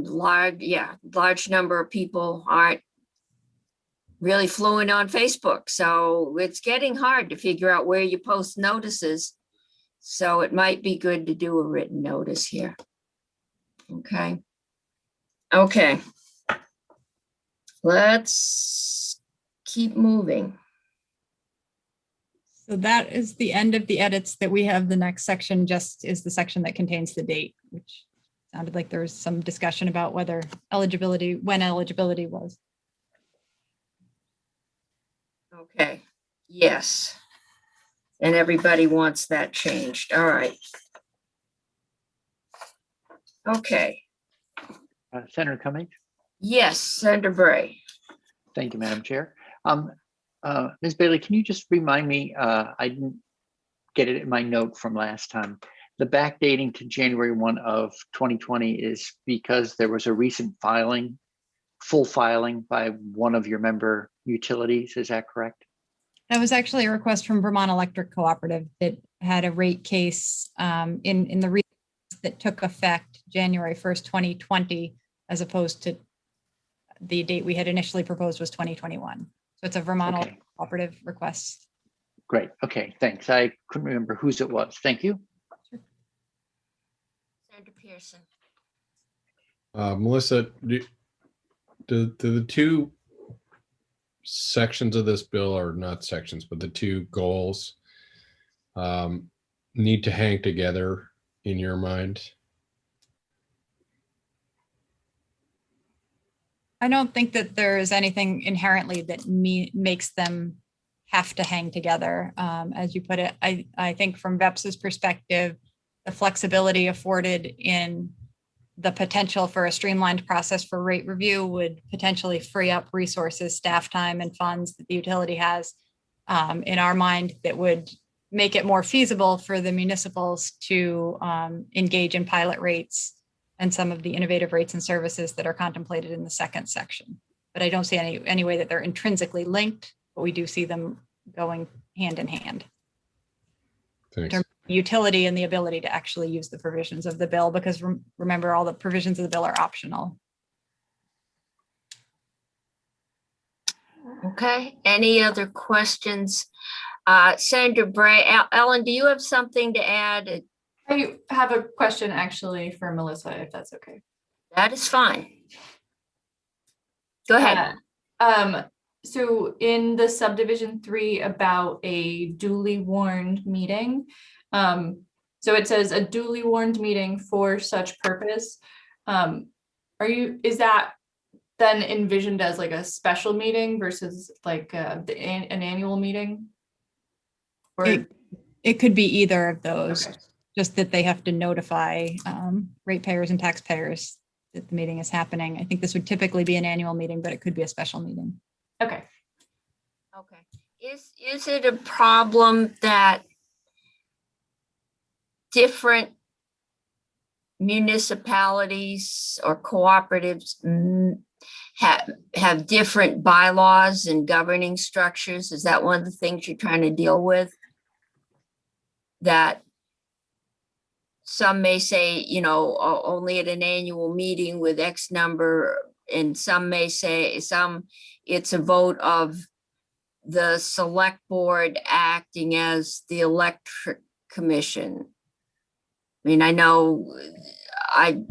large number of people aren't really fluent on Facebook. So it's getting hard to figure out where you post notices. So it might be good to do a written notice here. Okay. Okay. Let's keep moving. So that is the end of the edits that we have. The next section just is the section that contains the date, which sounded like there was some discussion about whether eligibility, when eligibility was. Okay, yes. And everybody wants that changed. All right. Okay, Senator Cummings? yes, Senator Bray. Thank you, Madam Chair. Ms. Bailey, can you just remind me, I didn't get it in my note from last time. The backdating to January 1 of 2020 is because there was a recent filing, full filing by one of your member utilities. Is that correct? That was actually a request from Vermont Electric Cooperative that had a rate case in the that took effect January 1st, 2020, as opposed to the date we had initially proposed was 2021. So it's a Vermont Okay. Cooperative request. Great. Okay, thanks. I couldn't remember whose it was. Thank you. Senator Pearson. Melissa, do the two sections of this bill, or not sections, but the two goals need to hang together in your mind? I don't think that there is anything inherently that makes them have to hang together. As you put it, I think from VEPS's perspective, the flexibility afforded in the potential for a streamlined process for rate review would potentially free up resources, staff time, and funds that the utility has in our mind that would make it more feasible for the municipals to engage in pilot rates and some of the innovative rates and services that are contemplated in the second section. But I don't see any way that they're intrinsically linked, but we do see them going hand in hand. Thanks. In terms of utility and the ability to actually use the provisions of the bill, because remember, all the provisions of the bill are optional. Okay, any other questions? Senator Bray, Ellen, do you have something to add? I have a question actually for Melissa, if that's okay. That is fine. Go ahead. So in the subdivision 3 about a duly warned meeting, so it says a duly warned meeting for such purpose. Is that then envisioned as like a special meeting versus like an annual meeting? Or It could be either of those. okay. just that they have to notify ratepayers and taxpayers that the meeting is happening. I think this would typically be an annual meeting, but it could be a special meeting. Okay. Okay. Is it a problem that different municipalities or cooperatives have different bylaws and governing structures? Is that one of the things you're trying to deal with? That some may say, you know, only at an annual meeting with X number, and some may say it's a vote of the select board acting as the electric commission. I mean, I know I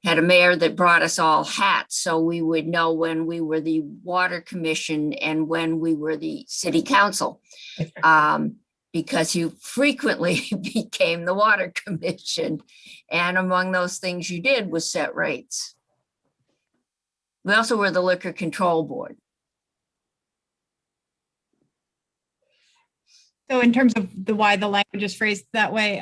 had a mayor that brought us all hats, so we would know when we were the water commission and when we were the city council. Because you frequently became the water commission. And among those things you did was set rates. We also were the liquor control board. So in terms of why the language is phrased that way,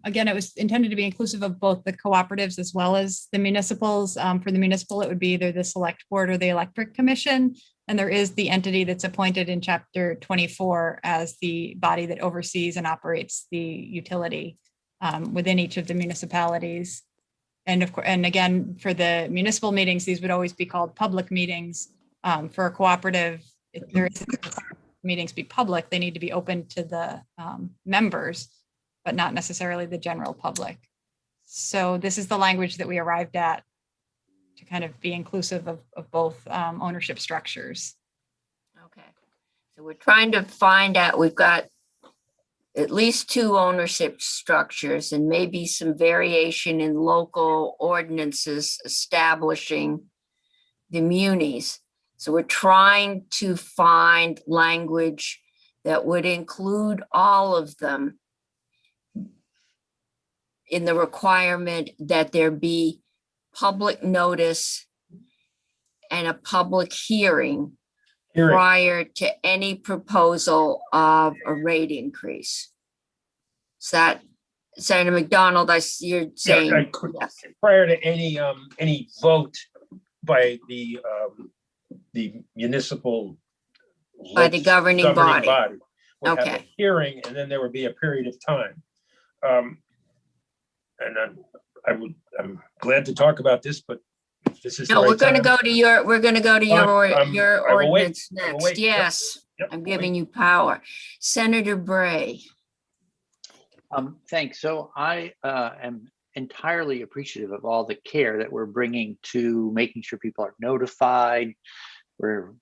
again, it was intended to be inclusive of both the cooperatives as well as the municipals. For the municipal, it would be either the select board or the electric commission. And there is the entity that's appointed in Chapter 24 as the body that oversees and operates the utility within each of the municipalities. And of course, and again, for the municipal meetings, these would always be called public meetings. For a cooperative, if there is meetings be public, they need to be open to the members, but not necessarily the general public. So this is the language that we arrived at to kind of be inclusive of both ownership structures. Okay. So we're trying to find out, we've got at least 2 ownership structures and maybe some variation in local ordinances establishing the munis. So we're trying to find language that would include all of them in the requirement that there be public notice and a public hearing prior to any proposal of a rate increase. Is that, Senator McDonald, you're saying yes. Prior to any vote by the municipal, by the governing body. Would okay. have a hearing, and then there would be a period of time. And then I'm glad to talk about this, but this is no. We're going to go to your. We're going to go to your ordinance next. Yes, yep, I'm giving you power, Senator Bray. Thanks. So I am entirely appreciative of all the care that we're bringing to making sure people are notified. We're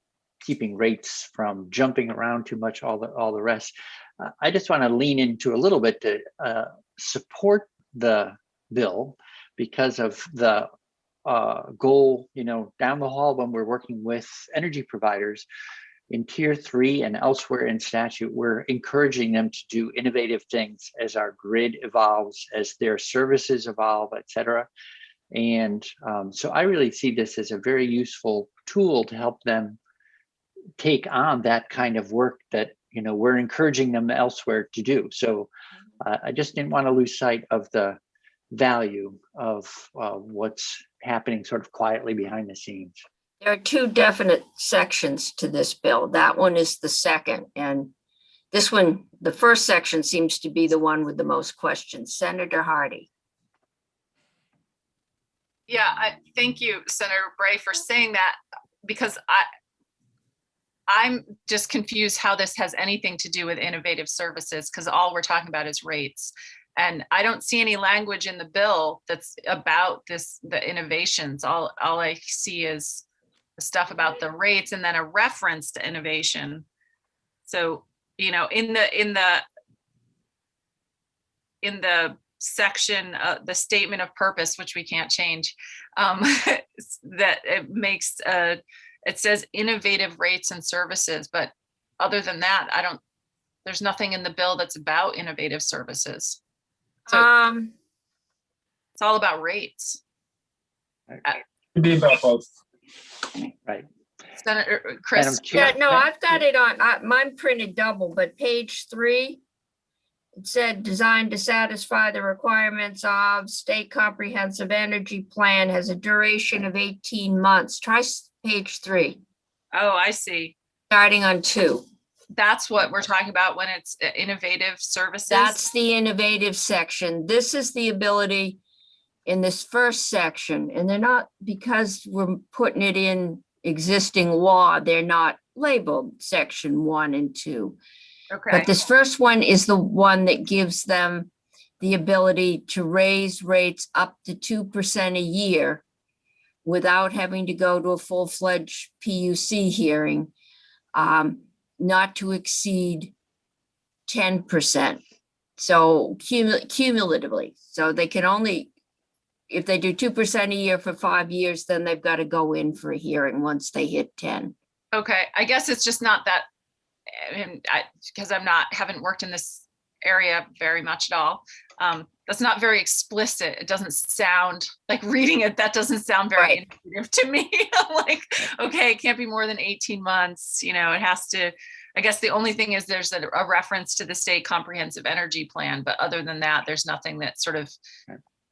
keeping rates from jumping around too much, all the rest. I just want to lean into a little bit to support the bill because of the goal, down the hall when we're working with energy providers in Tier 3 and elsewhere in statute, we're encouraging them to do innovative things as our grid evolves, as their services evolve, et cetera. And so I really see this as a very useful tool to help them take on that kind of work that, we're encouraging them elsewhere to do. So I just didn't want to lose sight of the value of what's happening sort of quietly behind the scenes. There are 2 definite sections to this bill. That one is the second, and this one, the first section, seems to be the one with the most questions. Senator Hardy. Yeah, thank you, Senator Bray, for saying that, because I'm just confused how this has anything to do with innovative services, because all we're talking about is rates. And I don't see any language in the bill that's about the innovations. All I see is the stuff about the rates and then a reference to innovation. So, in the section, the statement of purpose, which we can't change, that it makes, it says innovative rates and services, but other than that, there's nothing in the bill that's about innovative services. So it's all about rates. It'd be about both. Right. Senator Chris. Yeah, no, I've got it on, mine printed double, but page 3, it said designed to satisfy the requirements of state comprehensive energy plan, has a duration of 18 months. Try page 3, Oh, I see. starting on 2. That's what we're talking about when it's innovative services. That's the innovative section. This is the ability in this first section, and they're not, because we're putting it in existing law, they're not labeled section 1 and 2. Okay. But this first one is the one that gives them the ability to raise rates up to 2% a year without having to go to a full-fledged PUC hearing, not to exceed 10%. So cumulatively, so they can only, if they do 2% a year for 5 years, then they've got to go in for a hearing once they hit 10. Okay, I guess it's just not that, and because haven't worked in this area very much at all. That's not very explicit. It doesn't sound like reading it. That doesn't sound very intuitive to me. I'm like, okay, it can't be more than 18 months. You know, it has to, I guess the only thing is there's a reference to the state comprehensive energy plan, but other than that, there's nothing that sort of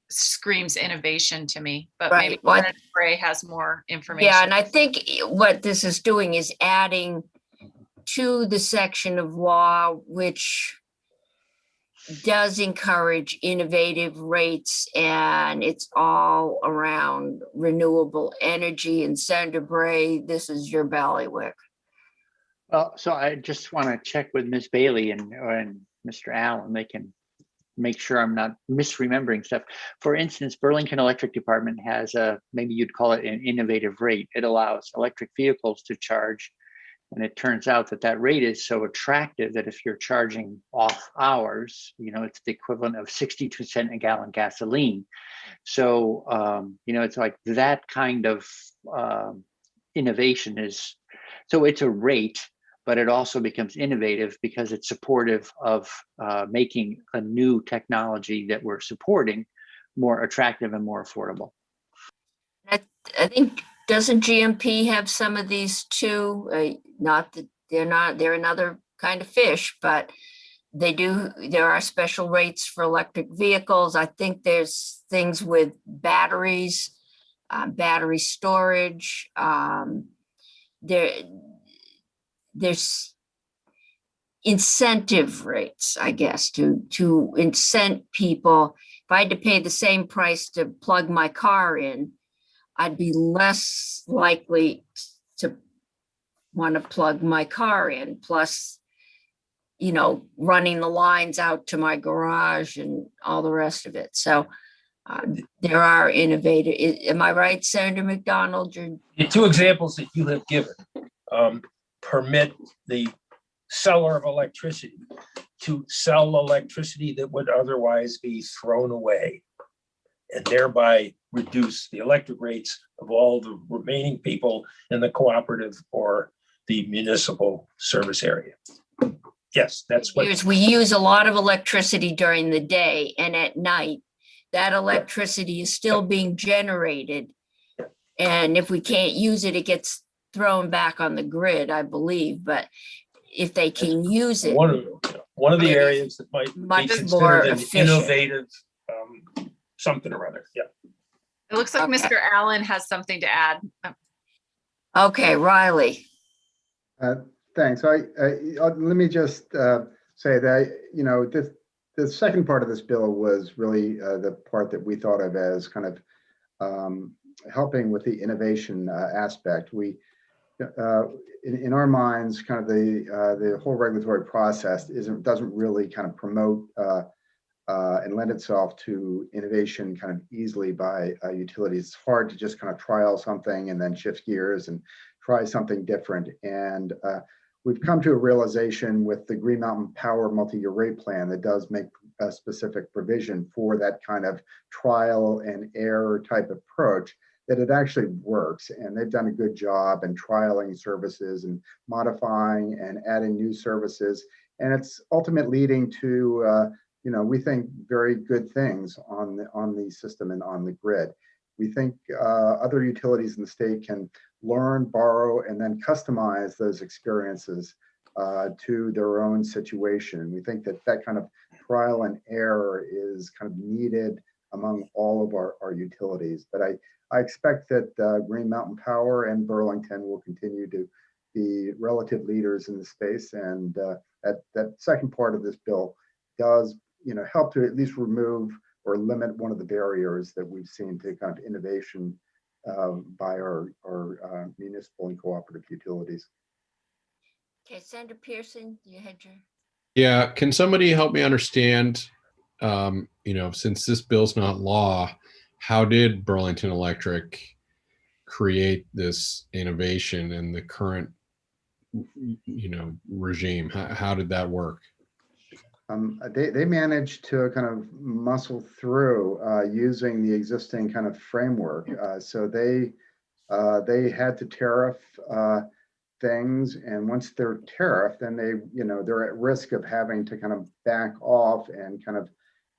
screams innovation to me, but maybe Senator Gray has more information. Yeah, and I think what this is doing is adding to the section of law which does encourage innovative rates, and it's all around renewable energy. And Senator Bray, this is your ballywick. Well, so I just want to check with Ms. Bailey and Mr. Allen. They can make sure I'm not misremembering stuff. For instance, Burlington Electric Department has maybe you'd call it an innovative rate. It allows electric vehicles to charge. And it turns out that rate is so attractive that if you're charging off hours, you know, it's the equivalent of 62 cents a gallon gasoline. So, you know, it's like that kind of innovation is, so it's a rate, but it also becomes innovative because it's supportive of making a new technology that we're supporting more attractive and more affordable. I think, doesn't GMP have some of these too? Not that they're another kind of fish, but they do, there are special rates for electric vehicles. I think there's things with batteries, battery storage. There's incentive rates, I guess, to incent people. If I had to pay the same price to plug my car in, I'd be less likely to want to plug my car in. Plus, you know, running the lines out to my garage and all the rest of it. So there are innovative. Am I right, Senator McDonald? The two examples that you have given permit the seller of electricity to sell electricity that would otherwise be thrown away, and thereby reduce the electric rates of all the remaining people in the cooperative or the municipal service area. Yes, that's what we use. A lot of electricity during the day, and at night, that electricity is still being generated. And if we can't use it, it gets thrown back on the grid, I believe. But if they can use it, one of the areas that might be considered an innovative something or other. Yeah. It looks like Mr. Allen has something to add. Okay, Riley. Thanks. Let me just say that, you know, the second part of this bill was really the part that we thought of as kind of helping with the innovation aspect. We, in our minds, kind of the whole regulatory process doesn't really kind of promote and lend itself to innovation kind of easily by utilities. It's hard to just kind of trial something and then shift gears and try something different. And we've come to a realization with the Green Mountain Power multi-year rate plan that does make a specific provision for that kind of trial and error type approach, that it actually works. And they've done a good job in trialing services and modifying and adding new services. And it's ultimately leading to, you know, we think very good things on the system and on the grid. We think other utilities in the state can learn, borrow, and then customize those experiences to their own situation. We think that that kind of trial and error is kind of needed among all of our utilities. But I expect that Green Mountain Power and Burlington will continue to be relative leaders in the space. And that second part of this bill does, help to at least remove or limit one of the barriers that we've seen to kind of innovation by our municipal and cooperative utilities. Okay, Senator Pearson, you had your. Yeah, can somebody help me understand, since this bill's not law, how did Burlington Electric create this innovation in the current, regime? How did that work? They managed to kind of muscle through using the existing kind of framework. So they had to tariff things, and once they're tariffed, then they're at risk of having to kind of back off and kind of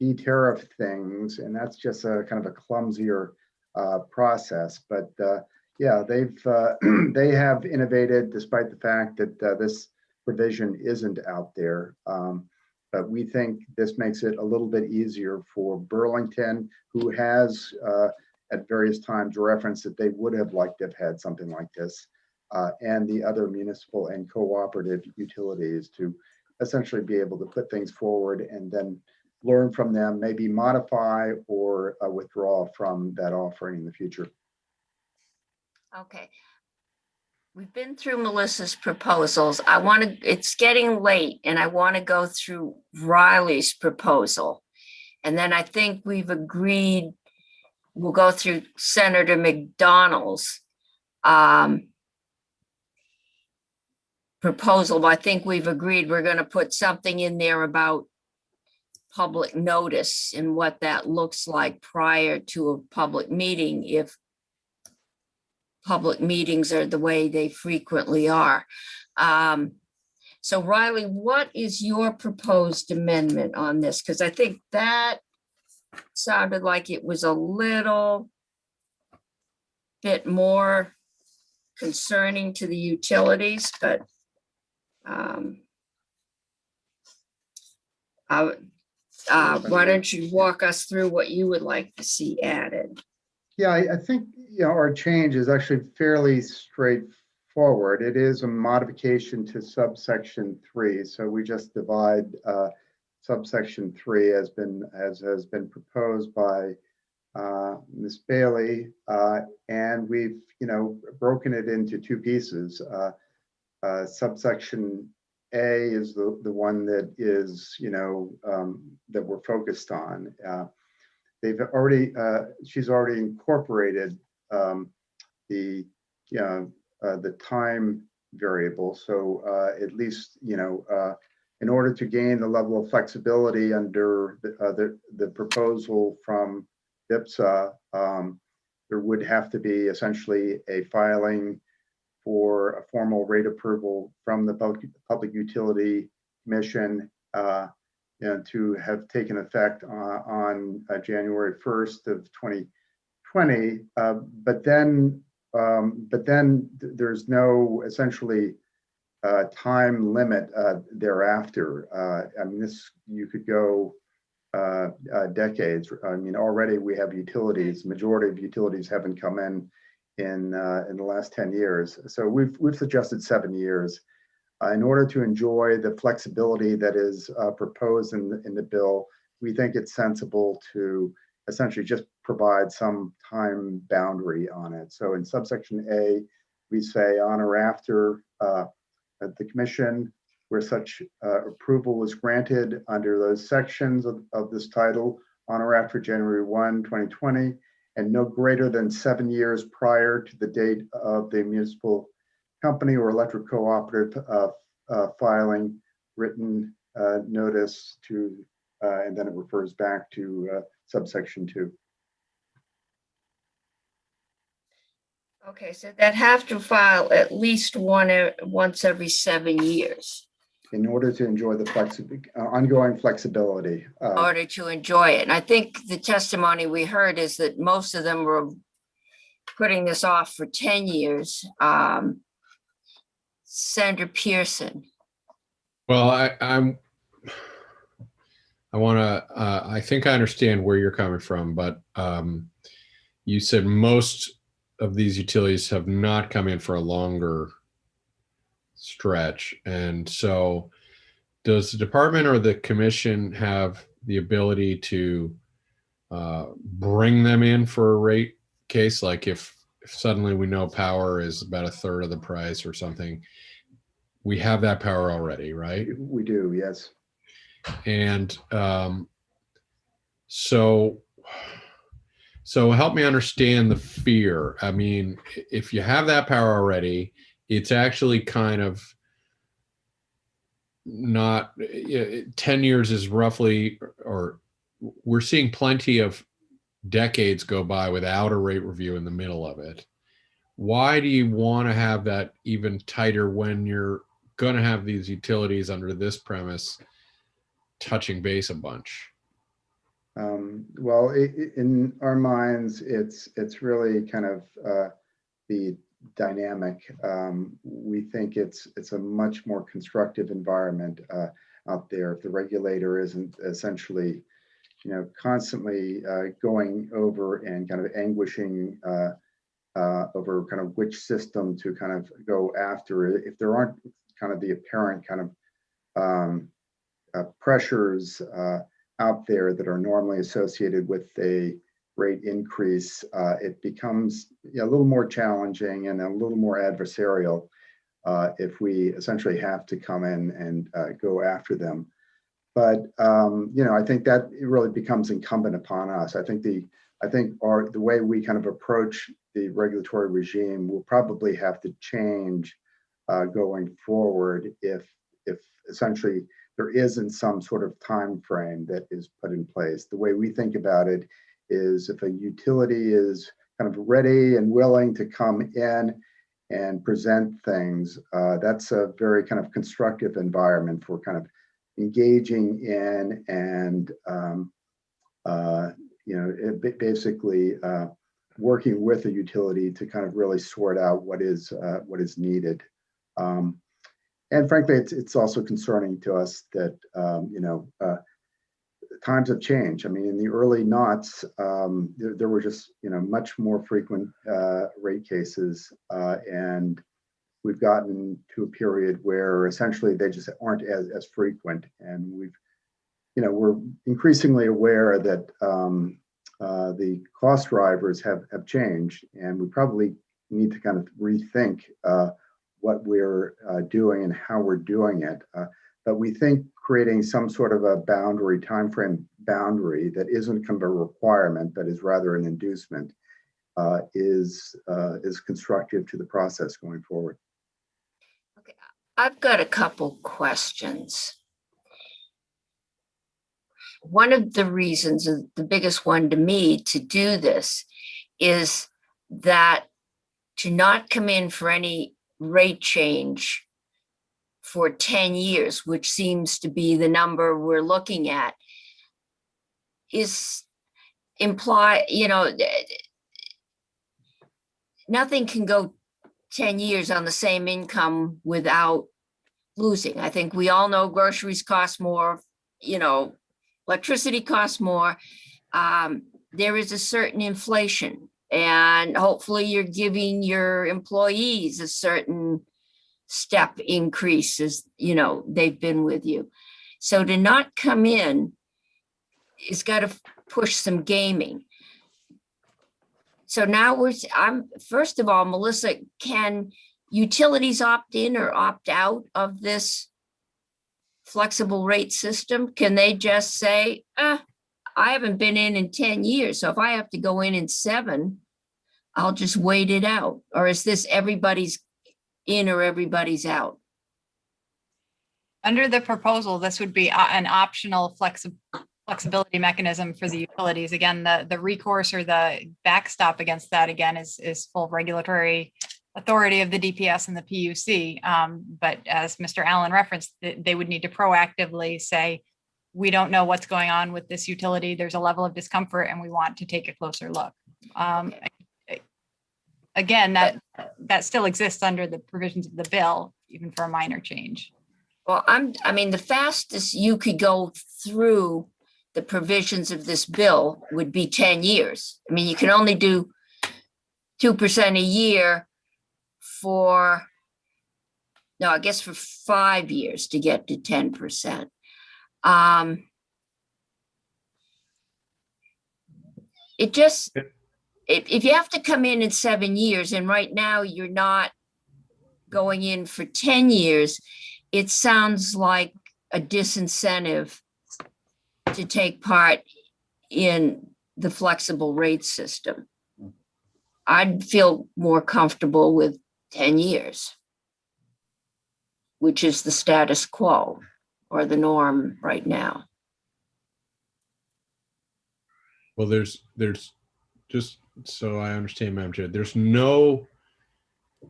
de-tariff things, and that's just a kind of a clumsier process. But yeah, they have innovated despite the fact that this provision isn't out there. But we think this makes it a little bit easier for Burlington, who has at various times referenced that they would have liked to have had something like this, and the other municipal and cooperative utilities to essentially be able to put things forward and then learn from them, maybe modify or withdraw from that offering in the future. Okay. We've been through Melissa's proposals. It's getting late and I want to go through Riley's proposal. And then I think we've agreed we'll go through Senator McDonald's proposal. I think we've agreed we're going to put something in there about public notice and what that looks like prior to a public meeting, if public meetings are the way they frequently are. So Riley, what is your proposed amendment on this? Because I think that sounded like it was a little bit more concerning to the utilities, but why don't you walk us through what you would like to see added? Yeah, I think our change is actually fairly straightforward. It is a modification to subsection 3. So we just divide subsection 3 as has been proposed by Ms. Bailey, and we've broken it into two pieces. Subsection A is the one that is that we're focused on. She's already incorporated the time variable. So at least in order to gain the level of flexibility under the proposal from BIPSA, there would have to be essentially a filing for a formal rate approval from the Public Utility Commission to have taken effect on January 1st of 2020. But then there's no essentially time limit thereafter. I mean, you could go decades. I mean, already we have utilities. Majority of utilities haven't come in the last 10 years. So we've suggested 7 years. In order to enjoy the flexibility that is proposed in the bill, we think it's sensible to essentially just provide some time boundary on it. So in subsection A, we say on or after the commission where such approval is granted under those sections of this title on or after January 1, 2020, and no greater than 7 years prior to the date of the municipal company or electric cooperative filing written notice to, and then it refers back to subsection 2. Okay, so that have to file at least once every 7 years. In order to enjoy the ongoing flexibility. In order to enjoy it. And I think the testimony we heard is that most of them were putting this off for 10 years. Senator Pearson. Well, I think I understand where you're coming from, but you said most of these utilities have not come in for a longer stretch. And so does the department or the commission have the ability to bring them in for a rate case? Like if suddenly we know power is about a third of the price or something, we have that power already, right? We do, yes. And so help me understand the fear. I mean, if you have that power already, it's actually kind of not 10 years is roughly, or we're seeing plenty of decades go by without a rate review in the middle of it. Why do you want to have that even tighter when you're going to have these utilities under this premise touching base a bunch? Well, in our minds, it's really kind of the dynamic. We think it's a much more constructive environment out there if the regulator isn't essentially, constantly going over and kind of anguishing over kind of which system to kind of go after. If there aren't kind of the apparent kind of pressures out there that are normally associated with a rate increase, it becomes a little more challenging and a little more adversarial if we essentially have to come in and go after them. But I think that it really becomes incumbent upon us. I think the way we kind of approach the regulatory regime will probably have to change going forward if essentially there isn't some sort of time frame that is put in place. The way we think about it is if a utility is kind of ready and willing to come in and present things, that's a very kind of constructive environment for kind of engaging in and basically working with a utility to kind of really sort out what is needed. And frankly, it's also concerning to us that times have changed. I mean, in the early noughts, there were just much more frequent rate cases, and we've gotten to a period where essentially they just aren't as frequent, and we're increasingly aware that the cost drivers have changed, and we probably need to kind of rethink what we're doing and how we're doing it. But we think creating some sort of a timeframe boundary that isn't kind of a requirement, but is rather an inducement, is constructive to the process going forward. Okay, I've got a couple questions. One of the reasons, the biggest one to me, to do this is that to not come in for any rate change for 10 years, which seems to be the number we're looking at, is nothing can go 10 years on the same income without losing. I think we all know groceries cost more, electricity costs more. There is a certain inflation, and hopefully you're giving your employees a certain step increase as they've been with you. So to not come in is got to push some gaming. So now first of all, Melissa, can utilities opt in or opt out of this flexible rate system? Can they just say, I haven't been in 10 years, so if I have to go in 7, I'll just wait it out? Or is this everybody's in or everybody's out? Under the proposal, this would be an optional flexibility mechanism for the utilities. Again, the recourse or the backstop against that, again, is full regulatory authority of the DPS and the PUC. But as Mr. Allen referenced, they would need to proactively say, we don't know what's going on with this utility. There's a level of discomfort and we want to take a closer look. Again, that still exists under the provisions of the bill, even for a minor change. Well, I mean, the fastest you could go through the provisions of this bill would be 10 years. I mean, you can only do 2% a year for, no, I guess for 5 years to get to 10%. It just, if you have to come in 7 years, and right now you're not going in for 10 years, it sounds like a disincentive to take part in the flexible rate system. I'd feel more comfortable with 10 years, which is the status quo or the norm right now. Well, there's just so I understand, Madam Chair, there's no,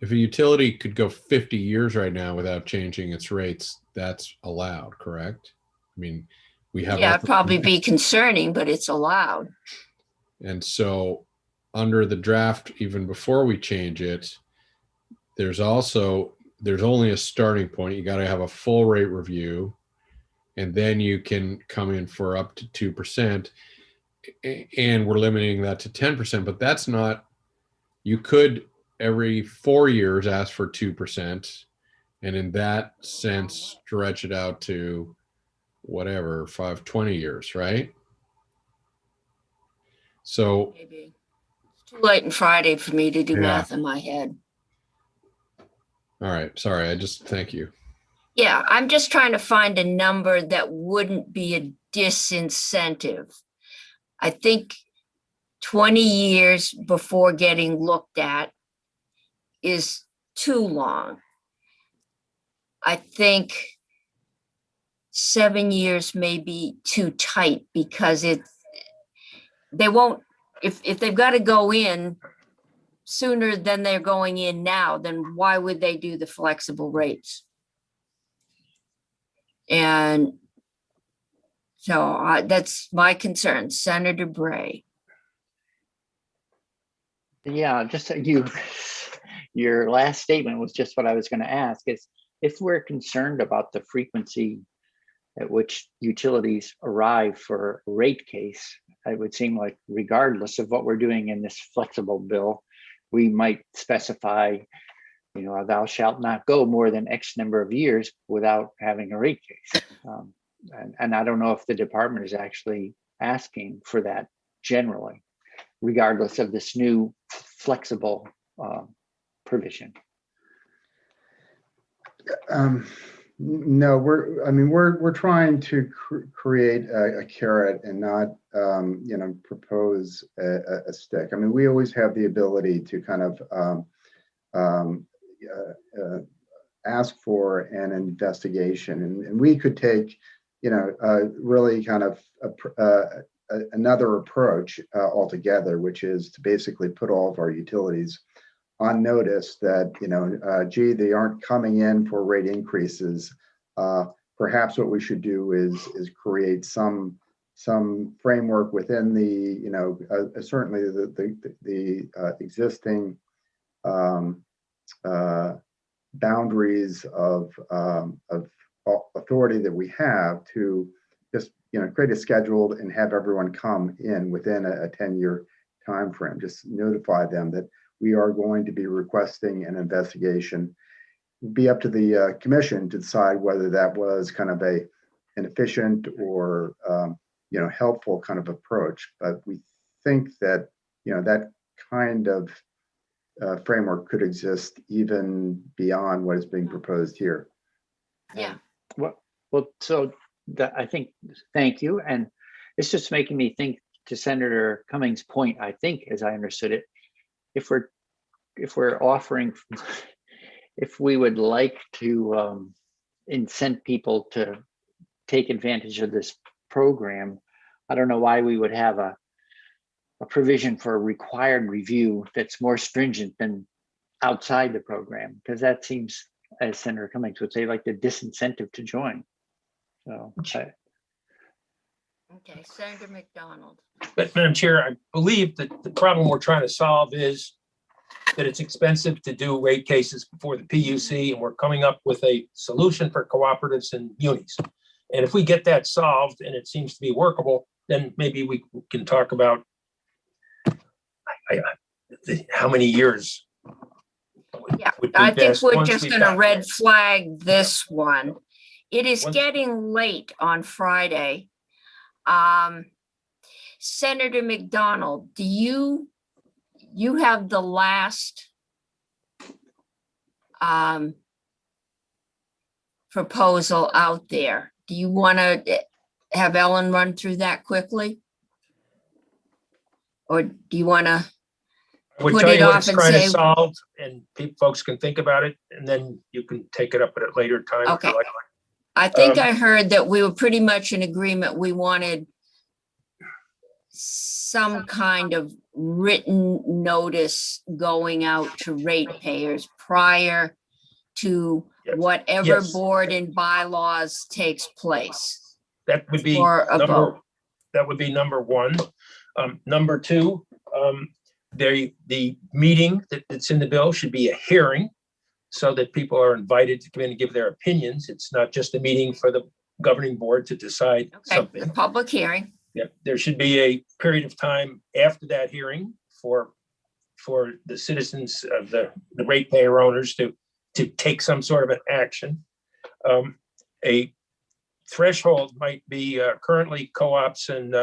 if a utility could go 50 years right now without changing its rates, that's allowed, correct? I mean, we have. Yeah, it'd probably be concerning, but it's allowed. And so under the draft, even before we change it, there's only a starting point. You got to have a full rate review, and then you can come in for up to 2%. And we're limiting that to 10%, but that's not, you could every 4 years ask for 2%. And in that sense, stretch it out to whatever, 20 years, right? So Maybe it's too late on Friday for me to do Yeah. math in my head. all right, sorry, thank you. Yeah, I'm just trying to find a number that wouldn't be a disincentive. I think 20 years before getting looked at is too long. I think 7 years may be too tight because they won't, if they've got to go in sooner than they're going in now, then why would they do the flexible rates? And so that's my concern, Senator Bray. Yeah, just your last statement was just what I was going to ask is if we're concerned about the frequency at which utilities arrive for a rate case, it would seem like regardless of what we're doing in this flexible bill, we might specify, thou shalt not go more than X number of years without having a rate case. And I don't know if the department is actually asking for that generally, regardless of this new flexible provision. No, we're trying to create a carrot and not, propose a stick. I mean, we always have the ability to kind of ask for an investigation, and we could take, really kind of another approach altogether, which is to basically put all of our utilities on notice that, gee, they aren't coming in for rate increases. Perhaps what we should do is create some framework within the, certainly the existing boundaries of authority that we have to just, create a schedule and have everyone come in within a 10-year time frame. Just notify them that we are going to be requesting an investigation. It'd be up to the commission to decide whether that was kind of an efficient or helpful kind of approach. But we think that that kind of framework could exist even beyond what is being proposed here. Yeah. Well, so I think, thank you. And it's just making me think to Senator Cummings' point, I think, as I understood it, if we're offering, if we would like to incent people to take advantage of this program, I don't know why we would have a provision for a required review that's more stringent than outside the program, because that seems, as Senator Cummings would say, like the disincentive to join. So, Okay, Senator McDonald. But Madam Chair, I believe that the problem we're trying to solve is that it's expensive to do rate cases before the PUC, and we're coming up with a solution for cooperatives and munis. And if we get that solved and it seems to be workable, then maybe we can talk about how many years. Yeah, would be I think best we're once just we've gonna got red there. flag this one. It is Once- getting late on Friday. Senator McDonald, do you have the last proposal out there? Do you want to have Ellen run through that quickly? Or do you want to? I would put tell it you what off it's and trying to say- solve, and folks can think about it, and then you can take it up at a later time. if you Okay. like. I think Um, I heard that we were pretty much in agreement. We wanted some kind of written notice going out to ratepayers prior to Yes. whatever Yes. board and bylaws takes place. That would be For a vote. that would be number one. Number two, the meeting that's in the bill should be a hearing so that people are invited to come in and give their opinions. It's not just a meeting for the governing board to decide Okay, the something. public hearing. Yeah, there should be a period of time after that hearing for the citizens of the ratepayer owners to take some sort of an action. A threshold might be currently co-ops and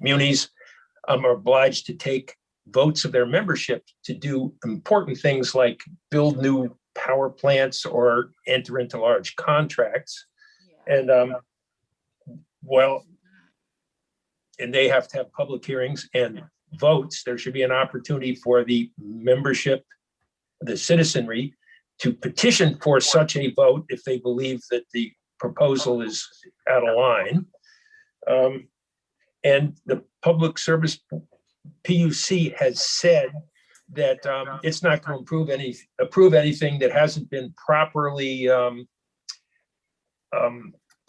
munis are obliged to take votes of their membership to do important things like build new power plants or enter into large contracts. And and they have to have public hearings and votes. There should be an opportunity for the membership, the citizenry, to petition for such a vote if they believe that the proposal is out of line. And the Public Service PUC has said that it's not going to approve anything that hasn't been properly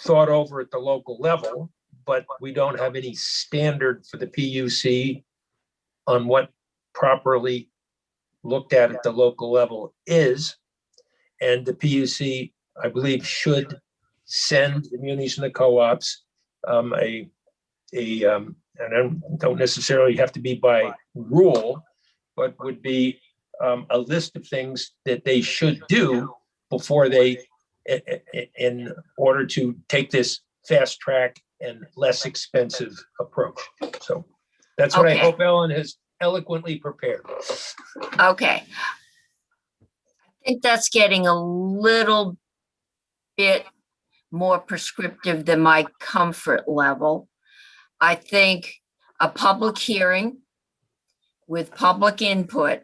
thought over at the local level, but we don't have any standard for the PUC on what properly looked at the local level is. And the PUC, I believe, should send the munis and the co-ops and don't necessarily have to be by rule, but would be a list of things that they should do before they, in order to take this fast track and less expensive approach. So that's what I Okay. hope Ellen has eloquently prepared. Okay. I think that's getting a little bit more prescriptive than my comfort level. I think a public hearing with public input.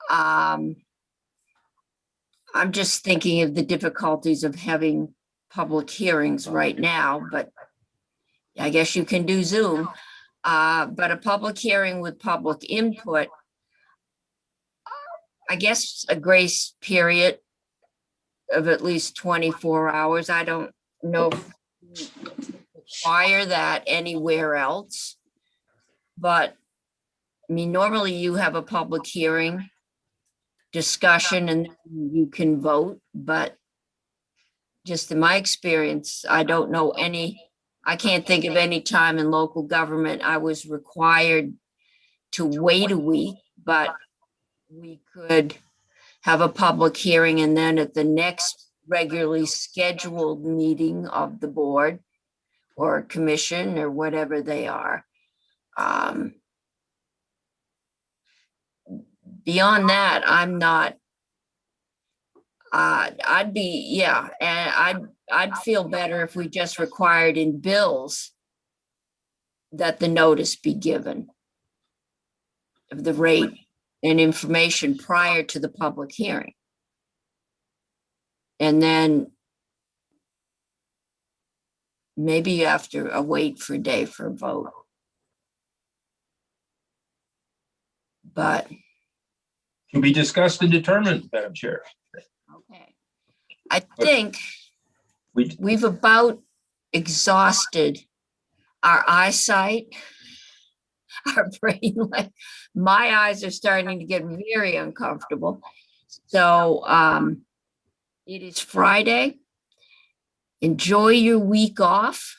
I'm just thinking of the difficulties of having public hearings right now, but I guess you can do Zoom. But a public hearing with public input, I guess a grace period of at least 24 hours. I don't know if we require that anywhere else. But I mean, normally you have a public hearing, discussion, and you can vote, but just in my experience, I don't know I can't think of any time in local government I was required to wait a week, but we could have a public hearing and then at the next regularly scheduled meeting of the board or commission or whatever they are. Beyond that, I'm not, I'd be, yeah, and I'd feel better if we just required in bills that the notice be given of the rate and information prior to the public hearing. And then maybe you have to wait for a day for a vote. But, To be discussed and determined, Madam Chair. okay. I think We, we've about exhausted our eyesight our brain, like my eyes are starting to get very uncomfortable. So it is Friday. Enjoy your week off.